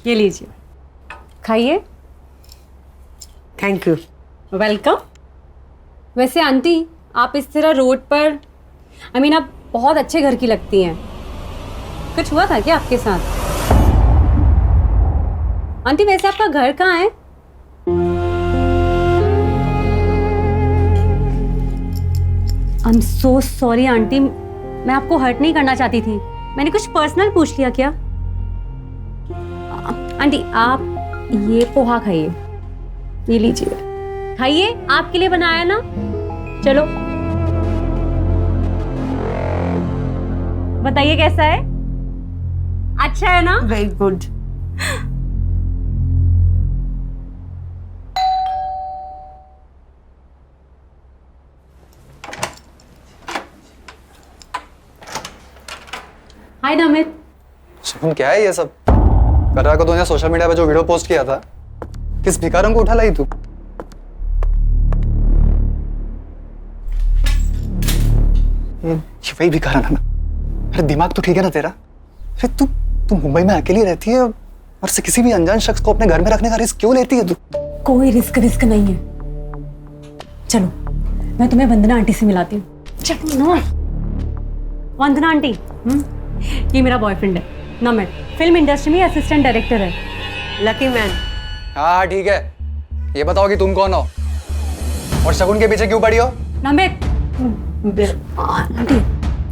ये लीजिए, खाइए। Thank you. वेलकम। वैसे आंटी आप इस तरह रोड पर आप बहुत अच्छे घर की लगती हैं। कुछ हुआ था क्या आपके साथ? आंटी वैसे आपका घर कहाँ है? I am so sorry aunty, मैं आपको हर्ट नहीं करना चाहती थी। मैंने कुछ पर्सनल पूछ लिया क्या? आंटी आप ये पोहा खाइए, ये लीजिए, खाइए, आपके लिए बनाया ना। चलो बताइए कैसा है? अच्छा है ना? Very good. हाय नमित। सुन, क्या है ये सब? कल रात को तूने सोशल मीडिया पे जो वीडियो पोस्ट किया था, किस भिखारन को उठा लाई तू? ये वही भिखारन है ना? अरे दिमाग तो ठीक है ना तेरा? अरे तू मुंबई में अकेली रहती है और से किसी भी अनजान शख्स को अपने घर में रखने का रिस्क क्यों लेती है तू? कोई रिस्क नहीं है। चलो मैं तुम्हें वंदना आंटी से मिलाती हूँ। चलो ना। वंदना आंटी, ये मेरा बॉयफ्रेंड है नमित, फिल्म इंडस्ट्री में असिस्टेंट डायरेक्टर है। Lucky man. हाँ ठीक है, ये बताओ कि तुम कौन हो और शगुन के पीछे क्यों पड़ी हो? नमित आंटी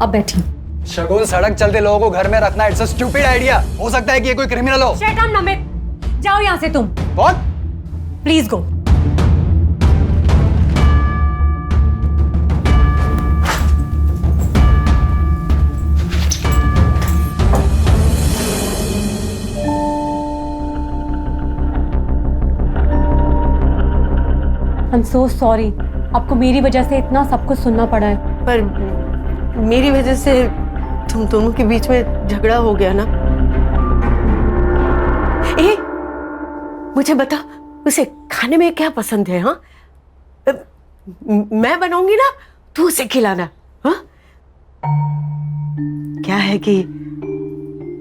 अब बैठी। शगुन सड़क चलते लोगों को घर में रखना इट्स अ स्टूपिड आइडिया। हो सकता है कि ये कोई क्रिमिनल हो। शट अप नमित, जाओ यहाँ से तुम। कौन? Please go. I'm so sorry, आपको मेरी वजह से इतना सब कुछ सुनना पड़ा है। पर मेरी वजह से तुम दोनों के बीच में झगड़ा हो गया ना। ए, मुझे बता, उसे खाने में क्या पसंद है? हाँ, मैं बनाऊंगी ना, तू उसे खिलाना। हाँ, क्या है कि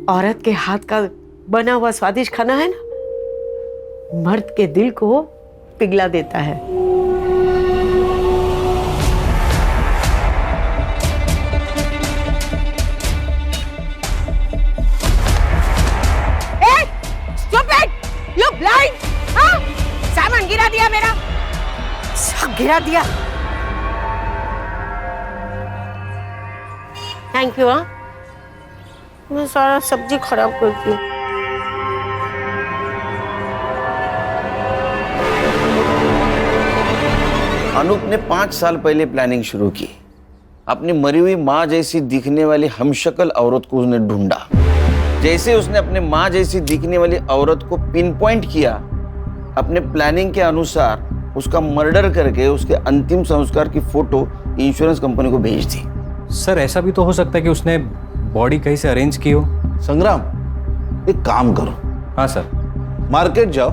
औरत के हाथ का बना हुआ स्वादिष्ट खाना है ना, मर्द के दिल को पिघला देता है। You blind? हाँ? सामान गिरा दिया मेरा, सब गिरा दिया। Thank you. हाँ, मैं सारा सब्जी खराब करती हूँ। अनूप ने 5 साल पहले प्लानिंग शुरू की। अपनी मरी हुई माँ जैसी दिखने वाली हमशक्ल औरत को उसने ढूंढा। जैसे उसने अपने माँ जैसी दिखने वाली औरत को पिन पॉइंट किया, अपने प्लानिंग के अनुसार उसका मर्डर करके उसके अंतिम संस्कार की फोटो इंश्योरेंस कंपनी को भेज दी। सर ऐसा भी तो हो सकता है कि उसने बॉडी कहीं से अरेंज की हो। संग्राम, एक काम करो। हाँ सर। मार्केट जाओ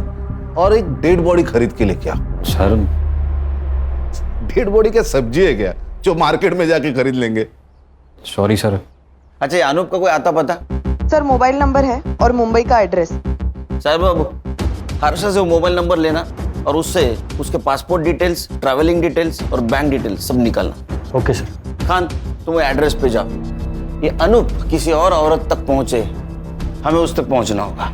और एक डेड बॉडी खरीद के लेके आओ। सर डेड बॉडी क्या सब्जी है क्या जो मार्केट में जाके खरीद लेंगे? Sorry sir. अच्छा, अनूप का कोई आता पता? सर मोबाइल नंबर है और मुंबई का एड्रेस। साहब बाबू, हर्षा से वो मोबाइल नंबर लेना और उससे उसके पासपोर्ट डिटेल्स, ट्रैवलिंग डिटेल्स और बैंक डिटेल्स सब निकालना। Okay sir. खान, तुम वो एड्रेस पे जाओ। ये अनूप किसी और औरत तक पहुंचे, हमें उस तक पहुंचना होगा।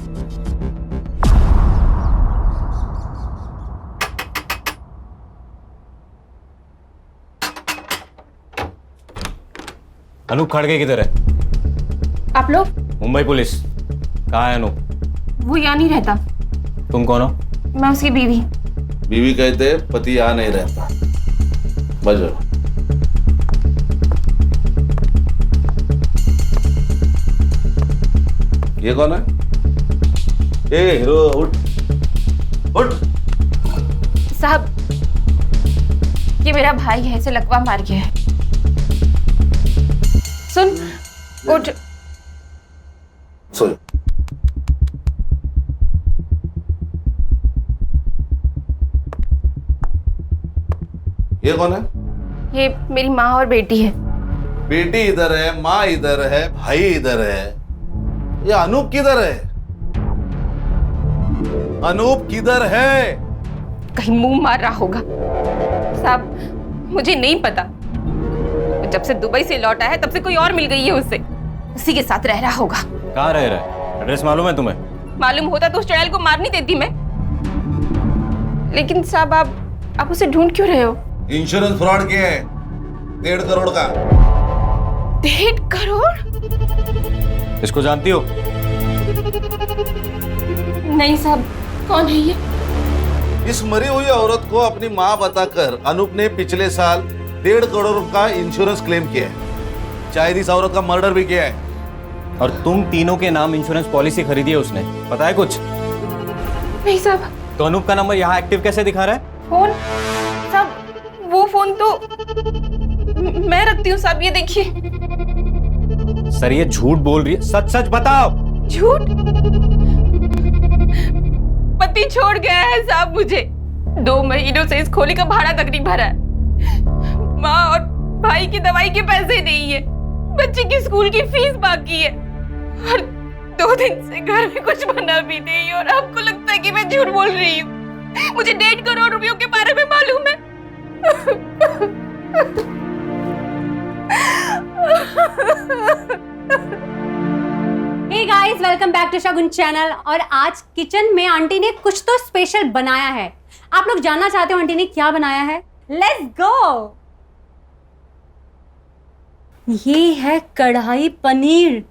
अनूप खड़गे किधर है? आप लोग? मुंबई पुलिस। कहाँ है अनूप? वो यहाँ नहीं रहता। तुम कौन हो? मैं उसकी बीवी। बीवी कहते पति यहाँ नहीं रहता। बजो। ये कौन है? ए हीरो, उठ उठ। साहब, ये मेरा भाई है, इसे लकवा मार गया है। सुन, उठ। सो ये कौन है? ये मेरी माँ और बेटी है। बेटी इधर है, माँ इधर है, भाई इधर है। ये अनूप किधर है? अनूप किधर है? कहीं मुंह मार रहा होगा। साहब, मुझे नहीं पता। जब से दुबई से लौटा है तब से कोई और मिल गई है उससे, उसी के साथ रह रहा होगा। कहाँ रह रहा है? एड्रेस मालूम है तुम्हें? मालूम होता तो उस चैनल को मार नहीं देती मैं। लेकिन साहब, आप उसे ढूंढ क्यों रहे हो? इंश्योरेंस फ्रॉड किया है 1.5 करोड़ का। 1.5 करोड़? इसको जानती हो? नहीं साहब, कौन है ये? इस मरी हुई औरत को अपनी माँ बताकर अनूप ने पिछले साल 1.5 करोड़ का इंश्योरेंस क्लेम किया है। शायद इस औरत का मर्डर भी किया है। और तुम तीनों के नाम इंश्योरेंस पॉलिसी खरीदी है उसने, पता है कुछ? नहीं साहब। तो अनूप का नंबर यहाँ एक्टिव कैसे दिखा रहा है? फोन साहब, वो फोन तो मैं रखती हूँ साहब, ये देखिए। सर ये झूठ बोल रही है, सच सच बताओ। झूठ? पति छोड़ गया है साहब मुझे। 2 महीनों से इस खोली का भाड़ा तक नहीं भरा है। माँ और भाई की दवाई के पैसे नहीं है, बच्चे की स्कूल की फीस बाकी है, और 2 दिन से घर में कुछ बना भी नहीं। और आपको लगता है कि मैं झूठ बोल रही हूँ? मुझे 1.5 करोड़ रुपयों के बारे में मालूम है। Hey guys, welcome back to Shagun channel. और आज किचन में आंटी ने कुछ तो स्पेशल बनाया है। आप लोग जानना चाहते हो आंटी ने क्या बनाया है? Let's go. ये है कढ़ाई पनीर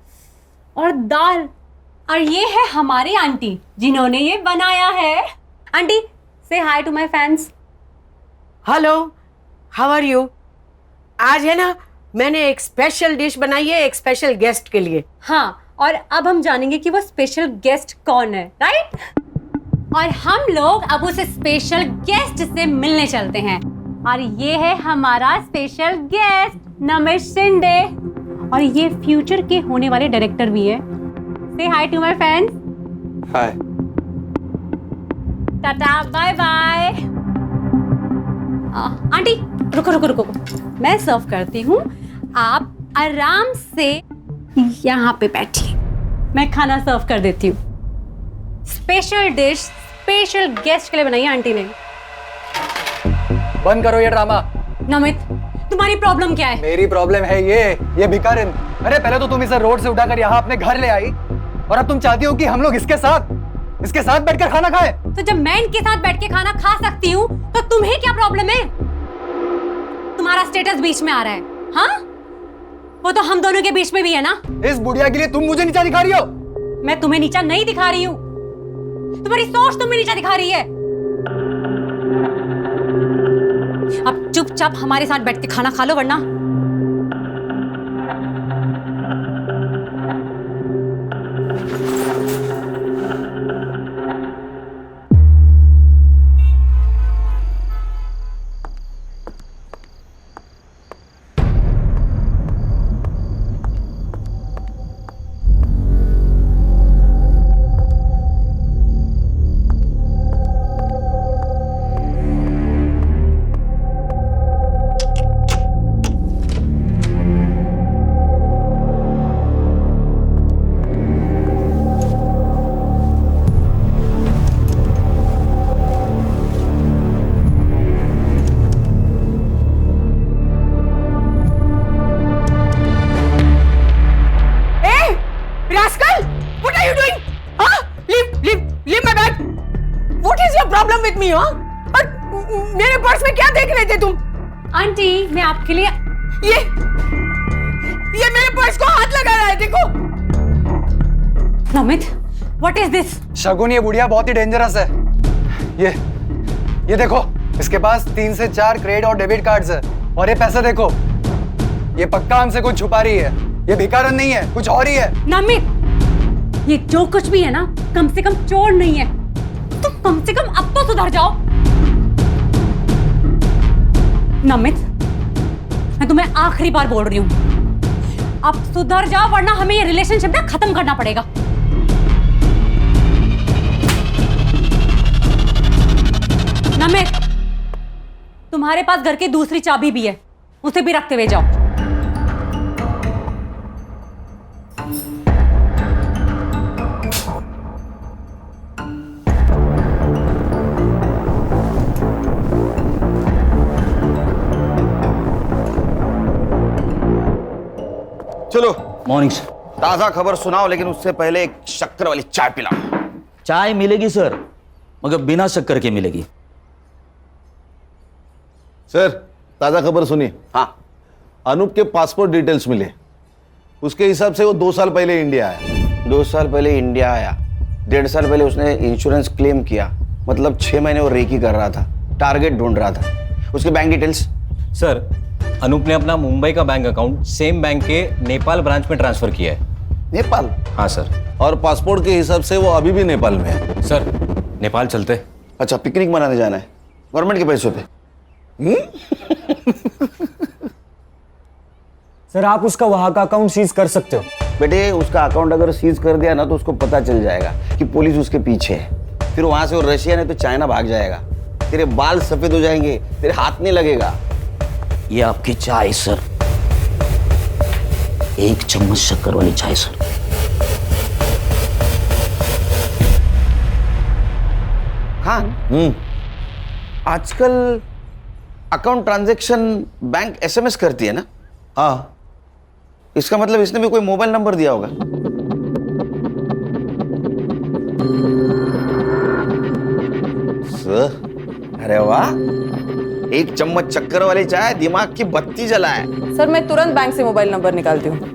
और दाल, और ये है हमारी आंटी जिन्होंने ये बनाया है। आंटी से hi to my fans. Hello, how are you? आज है ना, मैंने एक स्पेशल डिश बनाई है एक स्पेशल गेस्ट के लिए। हाँ, और अब हम जानेंगे कि वो स्पेशल गेस्ट कौन है, राइट? और हम लोग अब उस स्पेशल गेस्ट से मिलने चलते हैं। और ये है हमारा स्पेशल गेस्ट नमित शिंदे, और ये फ्यूचर के होने वाले डायरेक्टर भी है। से hi to my fans. Hi. Tata, bye bye. Aunty रुको रुको रुको, मैं सर्व करती हूँ, आप आराम से यहाँ पे बैठिए, मैं खाना सर्व कर देती हूँ। स्पेशल डिश स्पेशल गेस्ट के लिए बनाई है आंटी ने। बंद करो ये ड्रामा। नमित, तुम्हारी प्रॉब्लम क्या है? मेरी प्रॉब्लम है ये भिखारिन। अरे पहले तो तुम इसे रोड से उठाकर यहाँ अपने घर ले आई, और अब तुम चाहती हो कि हम लोग इसके साथ बैठकर खाना खाएं। तो जब मैं इनके साथ बैठ के खाना खा सकती हूँ तो तुम्हें क्या प्रॉब्लम है? तुम्हारा स्टेटस बीच में आ रहा है, हाँ? वो तो हम दोनों के बीच में भी है ना। इस बुढ़िया के लिए तुम मुझे नीचा दिखा रही हो? मैं तुम्हें नीचा नहीं दिखा रही हूँ, तुम्हारी सोच तुम्हें नीचा दिखा रही है। अब चुपचाप हमारे साथ बैठ के खाना खा लो, वरना मेरे पर्स में क्या देख रहे थे तुम? आंटी, मैं आपके लिए ये मेरे पर्स को हाथ लगा रहा है, देखो। Namit, what is this? Shagun, ये बुढ़िया बहुत ही डेंजरस है। ये देखो, इसके पास 3 से 4 क्रेडिट और डेबिट कार्ड्स है, और ये पैसे देखो, ये पक्का हमसे कुछ छुपा रही है। ये भिखारन नहीं है, कुछ और ही है। नमित, ये जो कुछ भी है ना, कम से कम चोर नहीं है। तो कम से कम अब तो सुधर जाओ। नमित, मैं तुम्हें आखिरी बार बोल रही हूँ, अब सुधर जाओ, वरना हमें ये रिलेशनशिप ना खत्म करना पड़ेगा। नमित, तुम्हारे पास घर की दूसरी चाबी भी है, उसे भी रखते हुए जाओ। चलो। Morning sir. ताजा खबर सुनाओ, लेकिन उससे पहले एक शक्कर वाली चाय पिलाओ। चाय मिलेगी सर, मगर बिना शक्कर के मिलेगी। सर, ताजा खबर सुनिए। हाँ। अनूप के पासपोर्ट डिटेल्स मिले। उसके हिसाब से वो 2 साल पहले इंडिया आया। 2 साल पहले इंडिया आया? 1.5 साल पहले उसने इंश्योरेंस क्लेम किया, मतलब 6 महीने वो रेकी कर रहा था, टारगेट ढूंढ रहा था। उसके बैंक डिटेल्स? सर, अनूप ने अपना मुंबई का बैंक अकाउंट सेम बैंक के नेपाल ब्रांच में ट्रांसफर किया है। नेपाल? हाँ सर। और पासपोर्ट के हिसाब से वो अभी भी नेपाल में है। सर, नेपाल चलते। अच्छा, पिकनिक मनाने जाना है गवर्नमेंट के पैसों पे? सर, आप उसका वहां का अकाउंट सीज कर सकते हो। बेटे, उसका अकाउंट अगर सीज कर दिया ना तो उसको पता चल जाएगा कि पुलिस उसके पीछे है। फिर वहां से वो रशिया नहीं तो चाइना भाग जाएगा। तेरे बाल सफेद हो जाएंगे, तेरे हाथ नहीं लगेगा। ये आपकी चाय सर, 1 चम्मच शक्कर वाली चाय सर। खान, आजकल अकाउंट ट्रांजैक्शन बैंक एसएमएस करती है ना? हाँ। इसका मतलब इसने भी कोई मोबाइल नंबर दिया होगा। सर, अरे वाह, 1 चम्मच चक्कर वाली चाय दिमाग की बत्ती जलाए। सर, मैं तुरंत बैंक से मोबाइल नंबर निकालती हूँ।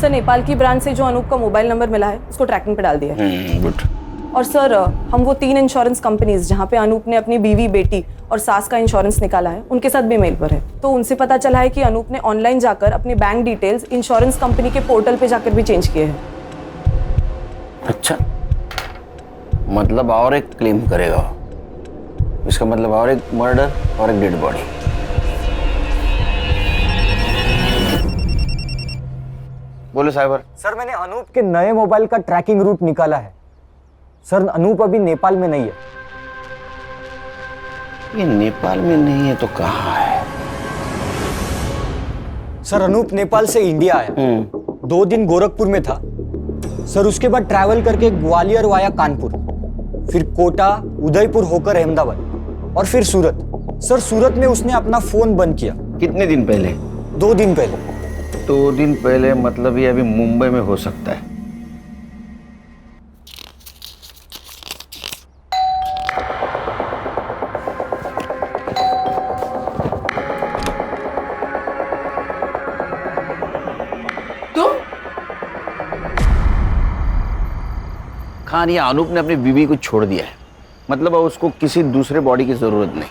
सर, नेपाल की ब्रांच से जो अनूप का मोबाइल नंबर मिला है उसको ट्रैकिंग पे डाल दिया है। गुड। और सर, हम वो 3 इंश्योरेंस कंपनीज जहाँ पे अनूप ने अपनी बीवी, बेटी और सास का इंश्योरेंस निकाला है, उनके साथ भी मेल पर है। तो उनसे पता चला है कि अनूप ने ऑनलाइन जाकर अपनी बैंक डिटेल्स इंश्योरेंस कंपनी के पोर्टल पे जाकर भी चेंज किए हैं। अच्छा, मतलब और एक क्लेम करेगा। इसका मतलब और एक मर्डर और एक डेड बॉडी। बोलो साइबर। सर, मैंने अनूप के नए मोबाइल का ट्रैकिंग रूट निकाला है। सर, अनूप अभी नेपाल में नहीं है। ये नेपाल में नहीं है तो कहाँ है? सर, अनूप नेपाल से इंडिया आया, 2 दिन गोरखपुर में था। सर, उसके बाद ट्रैवल करके ग्वालियर वाया कानपुर, फिर कोटा, उदयपुर होकर अहमदाबाद और फिर सूरत। सर, सूरत में उसने अपना फोन बंद किया। कितने दिन पहले? 2 दिन पहले। 2 दिन पहले मतलब ये अभी मुंबई में हो सकता है। खान, ये अनूप ने अपनी बीवी को छोड़ दिया है, मतलब अब उसको किसी दूसरे बॉडी की जरूरत नहीं।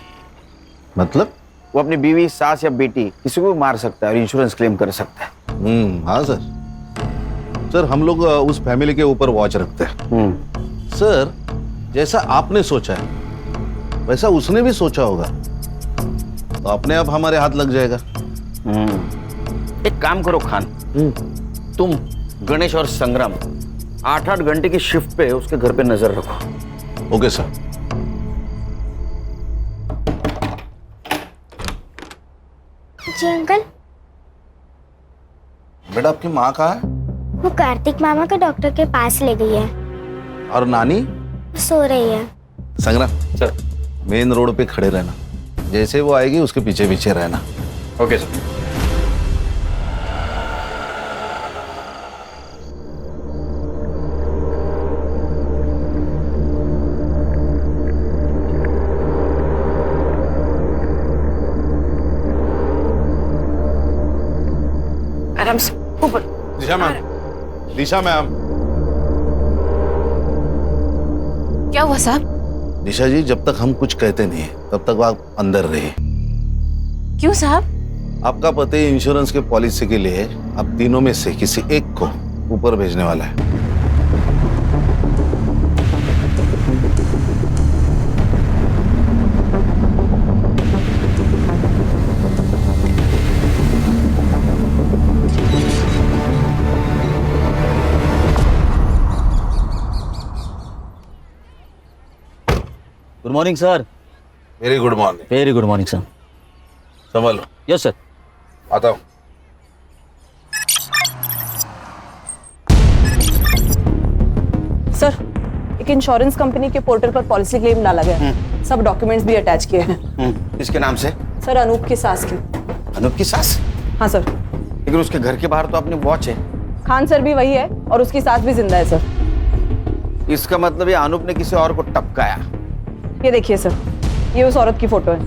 मतलब? वो अपनी बीवी, सास या बेटी किसी को भी मार सकता है और इंश्योरेंस क्लेम कर सकता है। हाँ सर। सर, हम लोग उस फैमिली के ऊपर वॉच रखते हैं। सर, जैसा आपने सोचा है वैसा उसने भी सोचा होगा, तो अपने आप हमारे हाथ लग जाएगा। एक काम करो खान, तुम गणेश और संग्राम 8-8 घंटे की शिफ्ट पे उसके घर पे नजर रखो। Okay sir. जी अंकल। बेटा, आपकी माँ कहाँ है? वो कार्तिक मामा को डॉक्टर के पास ले गई है। और नानी? सो रही है। संग्राम सर, मेन रोड पे खड़े रहना, जैसे वो आएगी उसके पीछे पीछे रहना। Okay sir. आराम से ऊपर। दिशा मैम, दिशा मैम। क्या हुआ साहब? दिशा जी, जब तक हम कुछ कहते नहीं तब तक आप अंदर रहिए। क्यों साहब? आपका पति इंश्योरेंस के पॉलिसी के लिए आप तीनों में से किसी एक को ऊपर भेजने वाला है। Good morning sir. Very good morning. Very good morning sir. संभालो। Yes sir. आता हूँ। सर, एक इंश्योरेंस कंपनी के पोर्टल पर पॉलिसी क्लेम डाला गया। सब डॉक्यूमेंट्स भी अटैच किए हैं। किसके नाम से? सर, अनूप की सास की। अनूप की सास? हाँ सर। लेकिन उसके घर के बाहर तो अपनी वॉच है। खान सर भी वही है और उसकी सास भी जिंदा है सर। इसका मतलब ये अनूप ने किसी और को टपकाया। ये देखिए सर, ये उस औरत की फोटो है।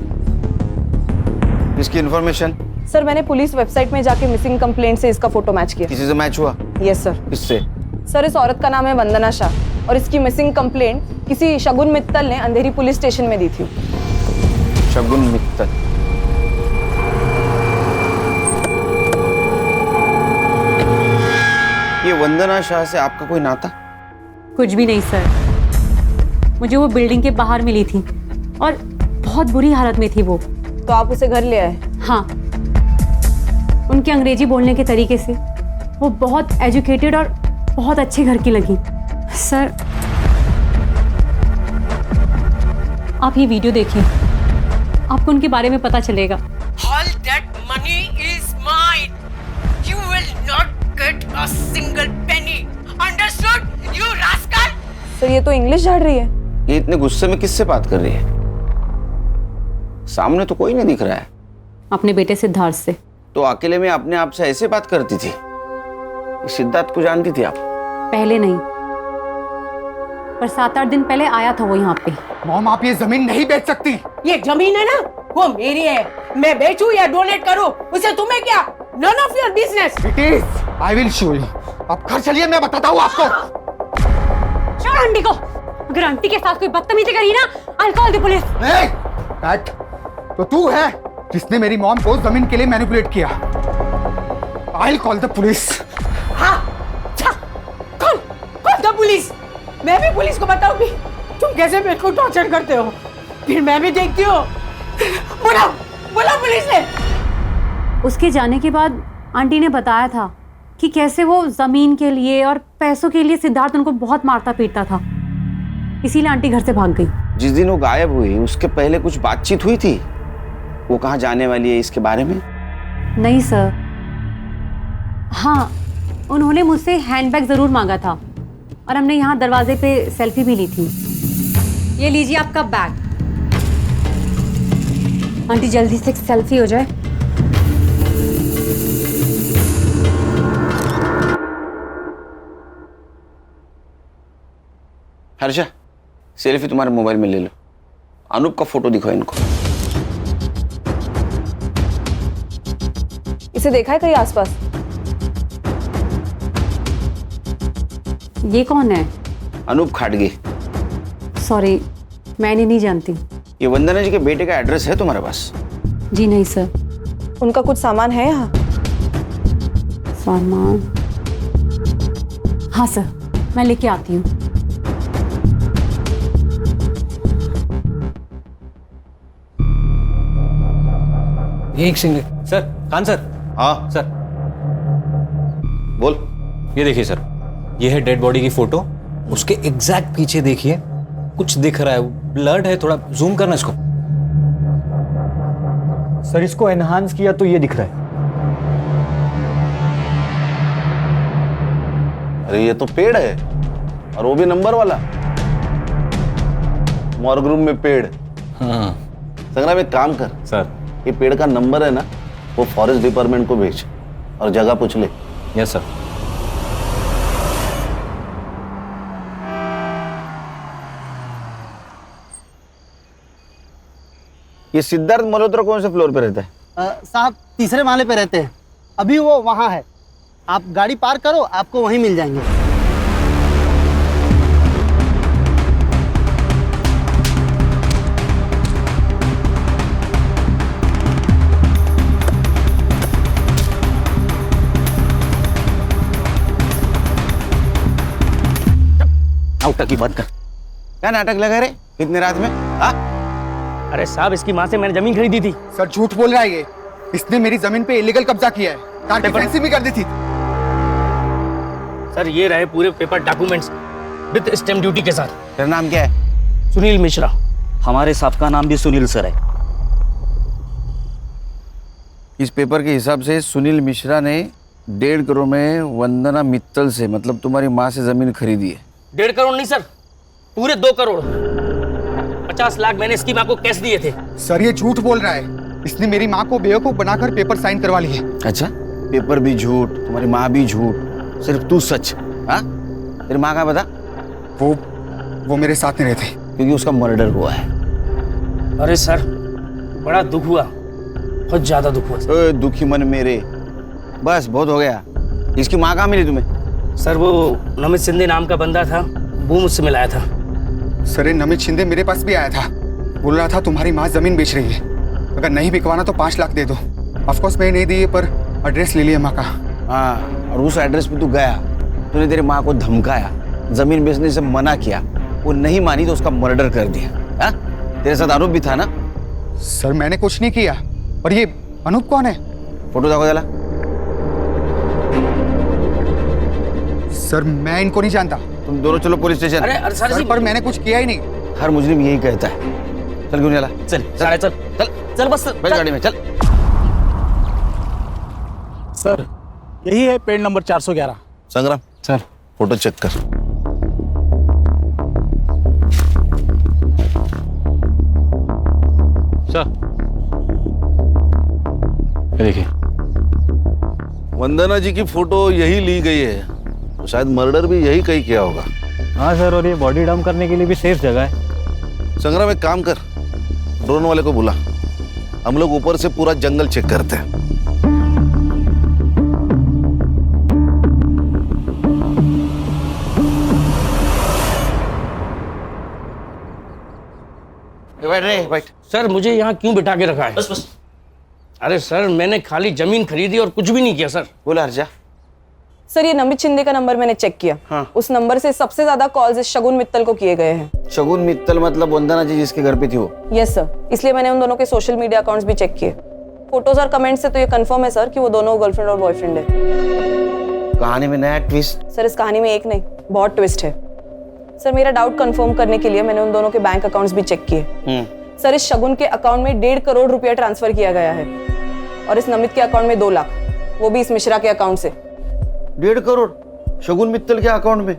इसकी इन्फॉर्मेशन? सर, मैंने पुलिस वेबसाइट में जाके मिसिंग कंप्लेंट से इसका फोटो मैच किया। किसी से मैच हुआ? Yes sir. किससे? सर, इस औरत का नाम है वंदना शाह और इसकी मिसिंग कंप्लेंट किसी शगुन मित्तल ने अंधेरी पुलिस स्टेशन में दी थी। शगुन मित्तल? ये वंदना शाह से आपका कोई नाता? कुछ भी नहीं सर, मुझे वो बिल्डिंग के बाहर मिली थी और बहुत बुरी हालत में थी वो। तो आप उसे घर ले आए? हाँ, उनके अंग्रेजी बोलने के तरीके से वो बहुत एजुकेटेड और बहुत अच्छे घर की लगी। सर, आप ये वीडियो देखिए, आपको उनके बारे में पता चलेगा। All that money is mine. You will not get a single penny. Understood, you rascal? Sir, ये तो इंग्लिश झाड़ रही है। ये इतने गुस्से में किससे बात कर रही है? सामने तो कोई नहीं दिख रहा है। अपने बेटे सिद्धार्थ से। तो अकेले में अपने आप से ऐसे बात करती थी? सिद्धार्थ को जानती थी आप? पहले नहीं, पर 7-8 दिन पहले आया था वो यहाँ पे। मॉम, आप ये जमीन नहीं बेच सकती। ये जमीन है ना, वो मेरी है। मैं बेचूं या डोनेट करूं, उसे तुम्हें क्या? None of your business. It is. I will show you. आप घर चलिए, मैं बताता हूँ आपको। छोड़ आंटी को। अगर आंटी के साथ कोई बदतमीजी करी ना, I'll call the police. Cat, तो तू है जिसने मेरी मॉम को जमीन के लिए मैनिपुलेट किया। I'll call the police. हाँ, कौन द पुलिस? मैं भी पुलिस को बताऊंगी तुम कैसे मेरे को टॉर्चर करते हो। फिर मैं भी देखती हूँ। बुलाओ पुलिस ने। उसके जाने के बाद आंटी ने बताया था कि कैसे वो जमीन के लिए और पैसों के लिए सिद्धार्थ उनको बहुत मारता पीटता था, इसीलिए आंटी घर से भाग गई। जिस दिन वो गायब हुई उसके पहले कुछ बातचीत हुई थी? वो कहाँ जाने वाली है इसके बारे में? नहीं सर। हाँ, उन्होंने मुझसे हैंडबैग जरूर मांगा था और हमने यहाँ दरवाजे पे सेल्फी भी ली थी। ये लीजिए आपका बैग। आंटी जल्दी से एक सेल्फी हो जाए। हर्षा, सेल्फी तुम्हारे मोबाइल में ले लो। अनूप का फोटो दिखाओ इनको। इसे देखा है कहीं आसपास? ये कौन है? अनूप खाटगे। सॉरी, मैंने नहीं जानती। ये वंदना जी के बेटे का एड्रेस है तुम्हारे पास? जी नहीं सर। उनका कुछ सामान है यहाँ? सामान? हाँ सर, मैं लेके आती हूँ। एक सिंगल सर। खान सर। हाँ सर, बोल। ये देखिए सर, ये है डेड बॉडी की फोटो। उसके एग्जैक्ट पीछे देखिए, कुछ दिख रहा है, ब्लड है। थोड़ा जूम करना इसको। सर, इसको एनहांस किया तो ये दिख रहा है। अरे ये तो पेड़ है, और वो भी नंबर वाला। मॉर्ग रूम में पेड़। हाँ। संग्राम, एक काम कर सर, ये पेड़ का नंबर है ना, वो फॉरेस्ट डिपार्टमेंट को भेज और जगह पूछ ले। Yes sir. ये सिद्धार्थ मल्होत्रा कौन से फ्लोर पे रहता है? साहब, तीसरे माले पे रहते हैं। अभी वो वहाँ है, आप गाड़ी पार करो, आपको वहीं मिल जाएंगे। नाटक की बात कर। क्या नाटक लगा रहे इतने रात में? अरे साहब, इसकी माँ से मैंने जमीन खरीदी थी। सर, झूठ बोल रहा है ये। इसने मेरी जमीन पे इलीगल कब्जा किया है, कार की फेंसिंग भी कर दी थी। सर, ये रहे पूरे paper documents with stamp duty के साथ। तेरा नाम क्या है? सुनील मिश्रा। हमारे साहब का नाम भी सुनील सर है। इस पेपर के हिसाब से सुनील मिश्रा ने 1.5 करोड़ में वंदना मित्तल से, मतलब तुम्हारी माँ से जमीन खरीदी है। 1.5 करोड़ नहीं सर, पूरे 2 करोड़। 50 लाख मैंने इसकी माँ को कैश दिए थे। सर ये झूठ बोल रहा है, इसने मेरी माँ को बेवकूफ बनाकर पेपर साइन करवा लिए। अच्छा, पेपर भी झूठ, तुम्हारी माँ भी झूठ, सिर्फ तू सच। हाँ, तेरी माँ का बता। वो मेरे साथ नहीं रहते क्योंकि उसका मर्डर हुआ है। अरे सर, बड़ा दुख हुआ, बहुत ज्यादा दुख हुआ। दुखी मन मेरे, बस बहुत हो गया। इसकी माँ कहाँ मिली तुम्हें? सर वो नमित शिंदे नाम का बंदा था, वो मुझसे मिलाया था। सर नमित शिंदे मेरे पास भी आया था, बोल रहा था तुम्हारी माँ जमीन बेच रही है, अगर नहीं बिकवाना तो 5 लाख दे दो। ऑफकोर्स मैंने नहीं दी पर एड्रेस ले लिया माँ का। हाँ, और उस एड्रेस पे तू गया, तूने तेरी माँ को धमकाया, जमीन बेचने से मना किया, वो नहीं मानी तो उसका मर्डर कर दिया। हाँ, तेरे साथ आरोप भी था ना? सर मैंने कुछ नहीं किया। और ये अनूप कौन है? फोटो देखो जरा। सर मैं इनको नहीं जानता। तुम दोनों चलो पुलिस स्टेशन। अरे सर पर मैंने कुछ किया ही नहीं। हर मुजरिम यही कहता है। चल क्यों चला? चल चल चल चल चल बस बैठ गाड़ी में, चल। सर यही है पेड़ नंबर 411। संग्राम सर फोटो चेक कर। सर देखिए, वंदना जी की फोटो यही ली गई है, तो शायद मर्डर भी यही कहीं किया होगा। हाँ सर, और ये बॉडी डंप करने के लिए भी सेफ जगह है। संग्राम एक काम कर, ड्रोन वाले को बुला, हम लोग ऊपर से पूरा जंगल चेक करते हैं। बैठ। सर मुझे यहाँ क्यों बिठा के रखा है? बस बस। अरे सर मैंने खाली जमीन खरीदी और कुछ भी नहीं किया सर। बोला अर्जा। सर ये नमित शिंदे का नंबर मैंने चेक किया। हाँ। उस नंबर से सबसे ज्यादा कॉल्स इस शगुन मित्तल को किए गए हैं। शगुन मित्तल मतलब वंदना जी जिसके घर पे थी वो? यस सर, इसलिए मैंने उन दोनों के सोशल मीडिया अकाउंट्स भी चेक किए। फोटोज और कमेंट से तो ये कंफर्म है सर कि वो दोनों गर्लफ्रेंड और बॉयफ्रेंड है। कहानी में नया ट्विस्ट? सर इस कहानी में एक नहीं, बहुत ट्विस्ट है। सर मेरा डाउट कंफर्म करने के लिए मैंने उन दोनों के बैंक अकाउंट्स भी चेक किए। सर इस शगुन के अकाउंट में 1.5 करोड़ रुपया ट्रांसफर किया गया है और इस नमित के अकाउंट में 2 लाख, वो भी इस मिश्रा के अकाउंट से। 1.5 करोड़ शगुन मित्तल के अकाउंट में?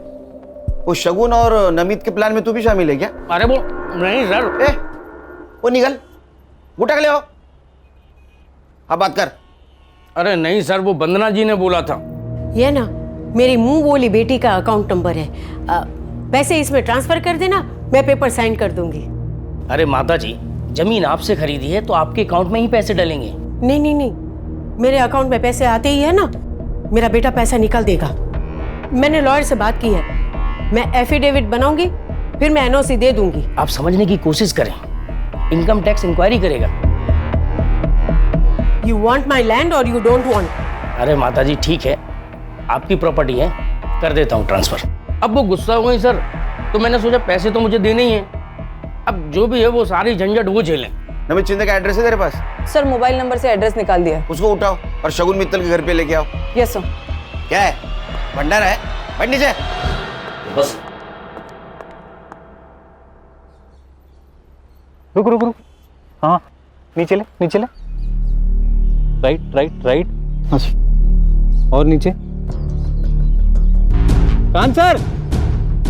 वो शगुन और नमित के प्लान में तू भी शामिल है क्या? अरे वो नहीं सर। वो निकल, उठा ले आओ, अब बात कर। अरे नहीं सर, वो वंदना जी ने बोला था। ये ना मेरी मुंह बोली बेटी का अकाउंट नंबर है, वैसे इसमें ट्रांसफर कर देना, मैं पेपर साइन कर दूंगी। अरे माता जी, जमीन आपसे खरीदी है तो आपके अकाउंट में ही पैसे डलेंगे। नहीं नहीं नहीं, मेरे अकाउंट में पैसे आते ही है ना, मेरा बेटा पैसा निकाल देगा। मैंने लॉयर से बात की है, मैं एफिडेविट बनाऊंगी, फिर मैं एनओसी दे दूंगी। आप समझने की कोशिश करें, इनकम टैक्स इंक्वायरी करेगा। यू वांट माई लैंड और यू डोंट वांट? अरे माता जी ठीक है, आपकी प्रॉपर्टी है, कर देता हूँ ट्रांसफर। अब वो गुस्सा हो गई सर, तो मैंने सोचा पैसे तो मुझे देने ही हैं, अब जो भी है वो सारी झंझट वो झेलें। नमित शिंदे का एड्रेस है तेरे पास? सर मोबाइल नंबर से एड्रेस निकाल दिया। उसको उठाओ और शगुन मित्तल के घर पे लेके आओ। Yes sir. क्या है, भंडार है? बैठ नीचे। बस रुक रुक रुक, हाँ नीचे ले, नीचे ले, राइट राइट राइट, और नीचे। कान सर,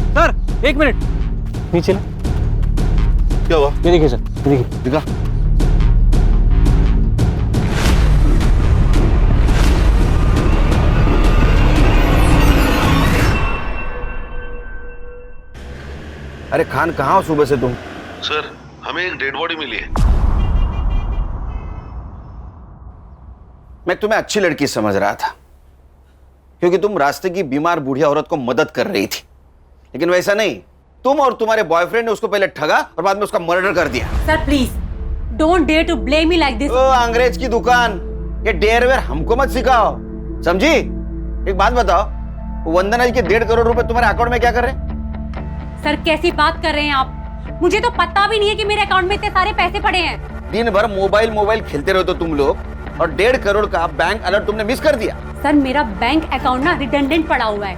सर 1 मिनट, नीचे ले। क्या हुआ? ये देखिए सर, ये देखिए। दिखा। अरे खान कहाँ हो सुबह से तुम? सर हमें एक डेड बॉडी मिली है। मैं तुम्हें अच्छी लड़की समझ रहा था क्योंकि तुम रास्ते की बीमार बूढ़ी औरत को मदद कर रही थी, लेकिन वैसा नहीं, तुम और तुम्हारे बॉयफ्रेंड ने उसको पहले ठगा और बाद में उसका मर्डर कर दिया। Sir please don't dare to blame me like this. ओ अंग्रेज की दुकान, ये डेयर वेयर हमको मत सिखाओ, समझी? एक बात बताओ, वंदना जी के 1.5 करोड़ रुपए तुम्हारे अकाउंट में क्या कर रहे हैं? सर कैसी बात कर रहे हैं आप? मुझे तो पता भी नहीं है कि मेरे अकाउंट में इतने सारे पैसे पड़े हैं। दिन भर मोबाइल खेलते रहते हो तुम लोग, और 1.5 करोड़ का बैंक अलर्ट तुमने मिस कर दिया। सर मेरा बैंक अकाउंट ना रिडंडेंट पड़ा हुआ है,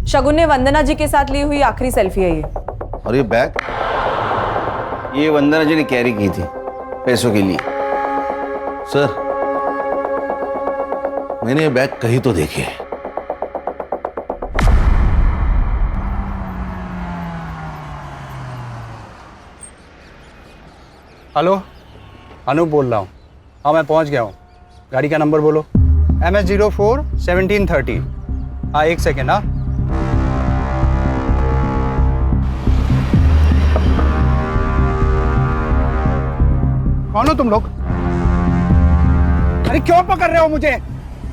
शगुन ने वंदना जी के साथ ली हुई आखिरी सेल्फी है ये। और ये बैग? ये वंदना जी ने कैरी की थी पैसों के लिए। सर, मैंने ये बैग कहीं तो देखे है। हेलो, अनूप बोल रहा हूँ। हाँ, मैं पहुँच गया हूँ। गाड़ी का नंबर बोलो। MS04 1730। हाँ, 1 सेकेंड। हाँ, कौन हो तुम लोग? अरे क्यों पकड़ रहे हो मुझे?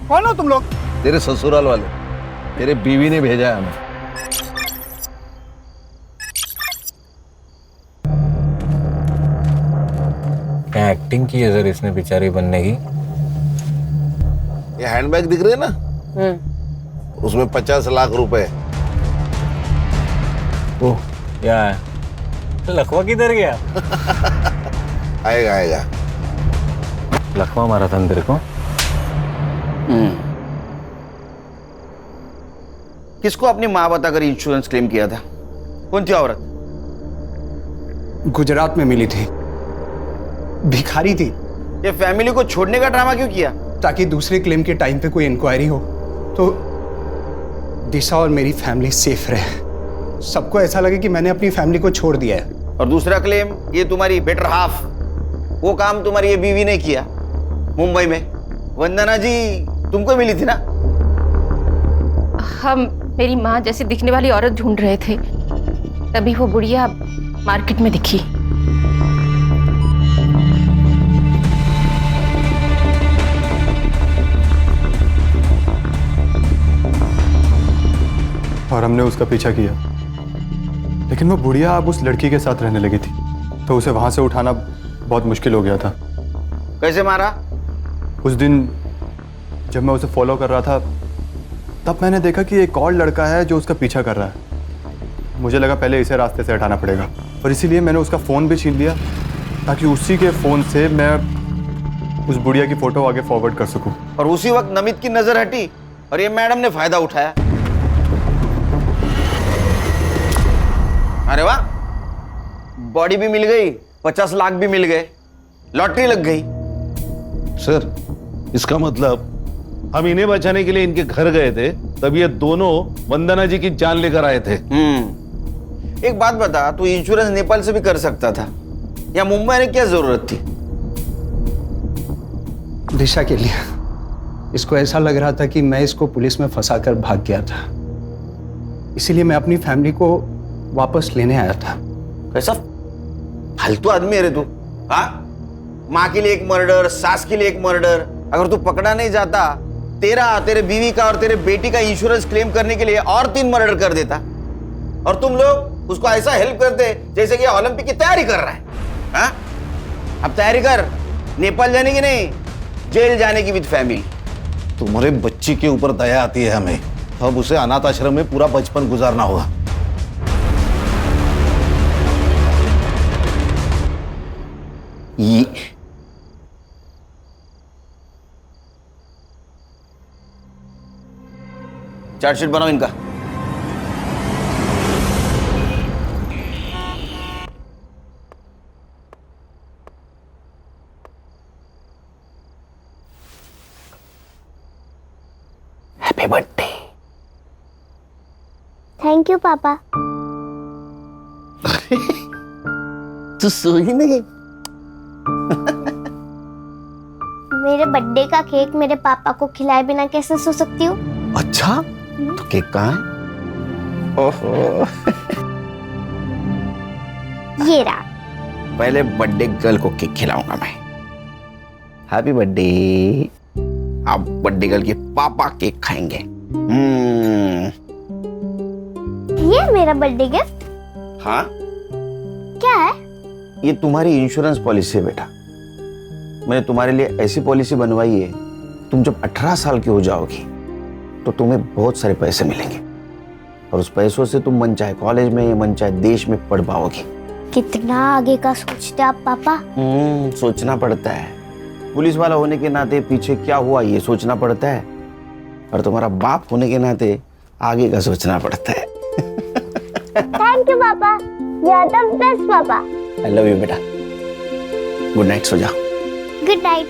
कौन हो तुम लोग? तेरे ससुराल वाले, तेरे बीवी ने भेजा है हमें। क्या एक्टिंग की है सर इसने बेचारी बनने की। ये हैंडबैग दिख रहे हैं ना, उसमें 50 लाख रुपए। ओह, क्या है? लखवा किधर गया? आएगा आएगा। लखवा मारा था तेरे को? किसको अपनी माँ बताकर इंश्योरेंस क्लेम किया था? कौन थी औरत? गुजरात में मिली थी, भिखारी थी। ये फैमिली को छोड़ने का ड्रामा क्यों किया? ताकि दूसरे क्लेम के टाइम पे कोई इंक्वायरी हो तो दिशा और मेरी फैमिली सेफ रहे। सबको ऐसा लगे कि मैंने अपनी फैमिली को छोड़ दिया है। और दूसरा क्लेम, ये तुम्हारी बेटर हाफ, वो काम तुम्हारी ये बीवी ने किया मुंबई में। वंदना जी तुमको मिली थी ना? हम मेरी माँ जैसी दिखने वाली औरत ढूंढ रहे थे, तभी वो बुढ़िया मार्केट में दिखी। और हमने उसका पीछा किया, लेकिन वो बुढ़िया अब उस लड़की के साथ रहने लगी थी, तो उसे वहां से उठाना बहुत मुश्किल हो गया था। कैसे मारा? उस दिन जब मैं उसे फॉलो कर रहा था, तब मैंने देखा कि एक और लड़का है जो उसका पीछा कर रहा है। मुझे लगा पहले इसे रास्ते से हटाना पड़ेगा, और इसीलिए मैंने उसका फ़ोन भी छीन लिया, ताकि उसी के फ़ोन से मैं उस बुढ़िया की फ़ोटो आगे फॉरवर्ड कर सकूं। और उसी वक्त नमित की नजर हटी और ये मैडम ने फायदा उठाया। अरे वाह, बॉडी भी मिल गई, 50 लाख भी मिल गए, लॉटरी लग गई। सर, इसका मतलब हम इन्हें बचाने के लिए इनके घर गए थे, तब ये दोनों वंदना जी की जान लेकर आए थे। एक बात बता, तू इंश्योरेंस नेपाल से भी कर सकता था, या मुंबई में क्या जरूरत थी? दिशा के लिए। इसको ऐसा लग रहा था कि मैं इसको पुलिस में फंसाकर भाग गया था, इसीलिए मैं अपनी फैमिली को वापस लेने आया था। कैसा फालतू आदमी है रे तू? हाँ, माँ के लिए एक मर्डर, सास के लिए एक मर्डर। अगर तू पकड़ा नहीं जाता, तेरे बीवी का और तेरे बेटी का इंश्योरेंस क्लेम करने के लिए और 3 मर्डर कर देता, और तुम लोग उसको ऐसा हेल्प करते जैसे कि ओलंपिक की तैयारी कर रहा है। हाँ? अब तैयारी कर, नेपाल जाने की नहीं, जेल जाने की विद फैमिली। तुम्हारे बच्ची के ऊपर दया आती है हमें, अब उसे अनाथ आश्रम में पूरा बचपन गुजारना होगा। ये चार्जशीट बनाओ इनका। Happy birthday. थैंक यू पापा। तू सोई नहीं? मेरे बर्थडे का केक मेरे पापा को खिलाए बिना कैसे सो सकती हूँ? अच्छा, तो केक कहाँ है? ओहो। ये रहा। पहले बर्थडे गर्ल को केक खिलाऊंगा मैं। Happy birthday. आप बर्थडे गर्ल के पापा केक खाएंगे। ये मेरा बर्थडे गिफ्ट? हाँ, क्या है? ये तुम्हारी इंश्योरेंस पॉलिसी है बेटा। मैंने तुम्हारे लिए ऐसी पॉलिसी बनवाई है, तुम जब 18 साल की हो जाओगी तो तुम्हें बहुत सारे पैसे मिलेंगे, और उस पैसों से तुम मन चाहे कॉलेज में, मन चाहे देश में पढ़ पाओगी। कितना आगे का सोचते आप पापा? सोचना पड़ता है। पुलिस वाला होने के नाते पीछे क्या हुआ ये सोचना पड़ता है, और तुम्हारा बाप होने के नाते आगे का सोचना पड़ता है। थैंक यू पापा, यू आर द बेस्ट पापा। आई लव यू बेटा। गुड नाइट, सो जाओ। Good night.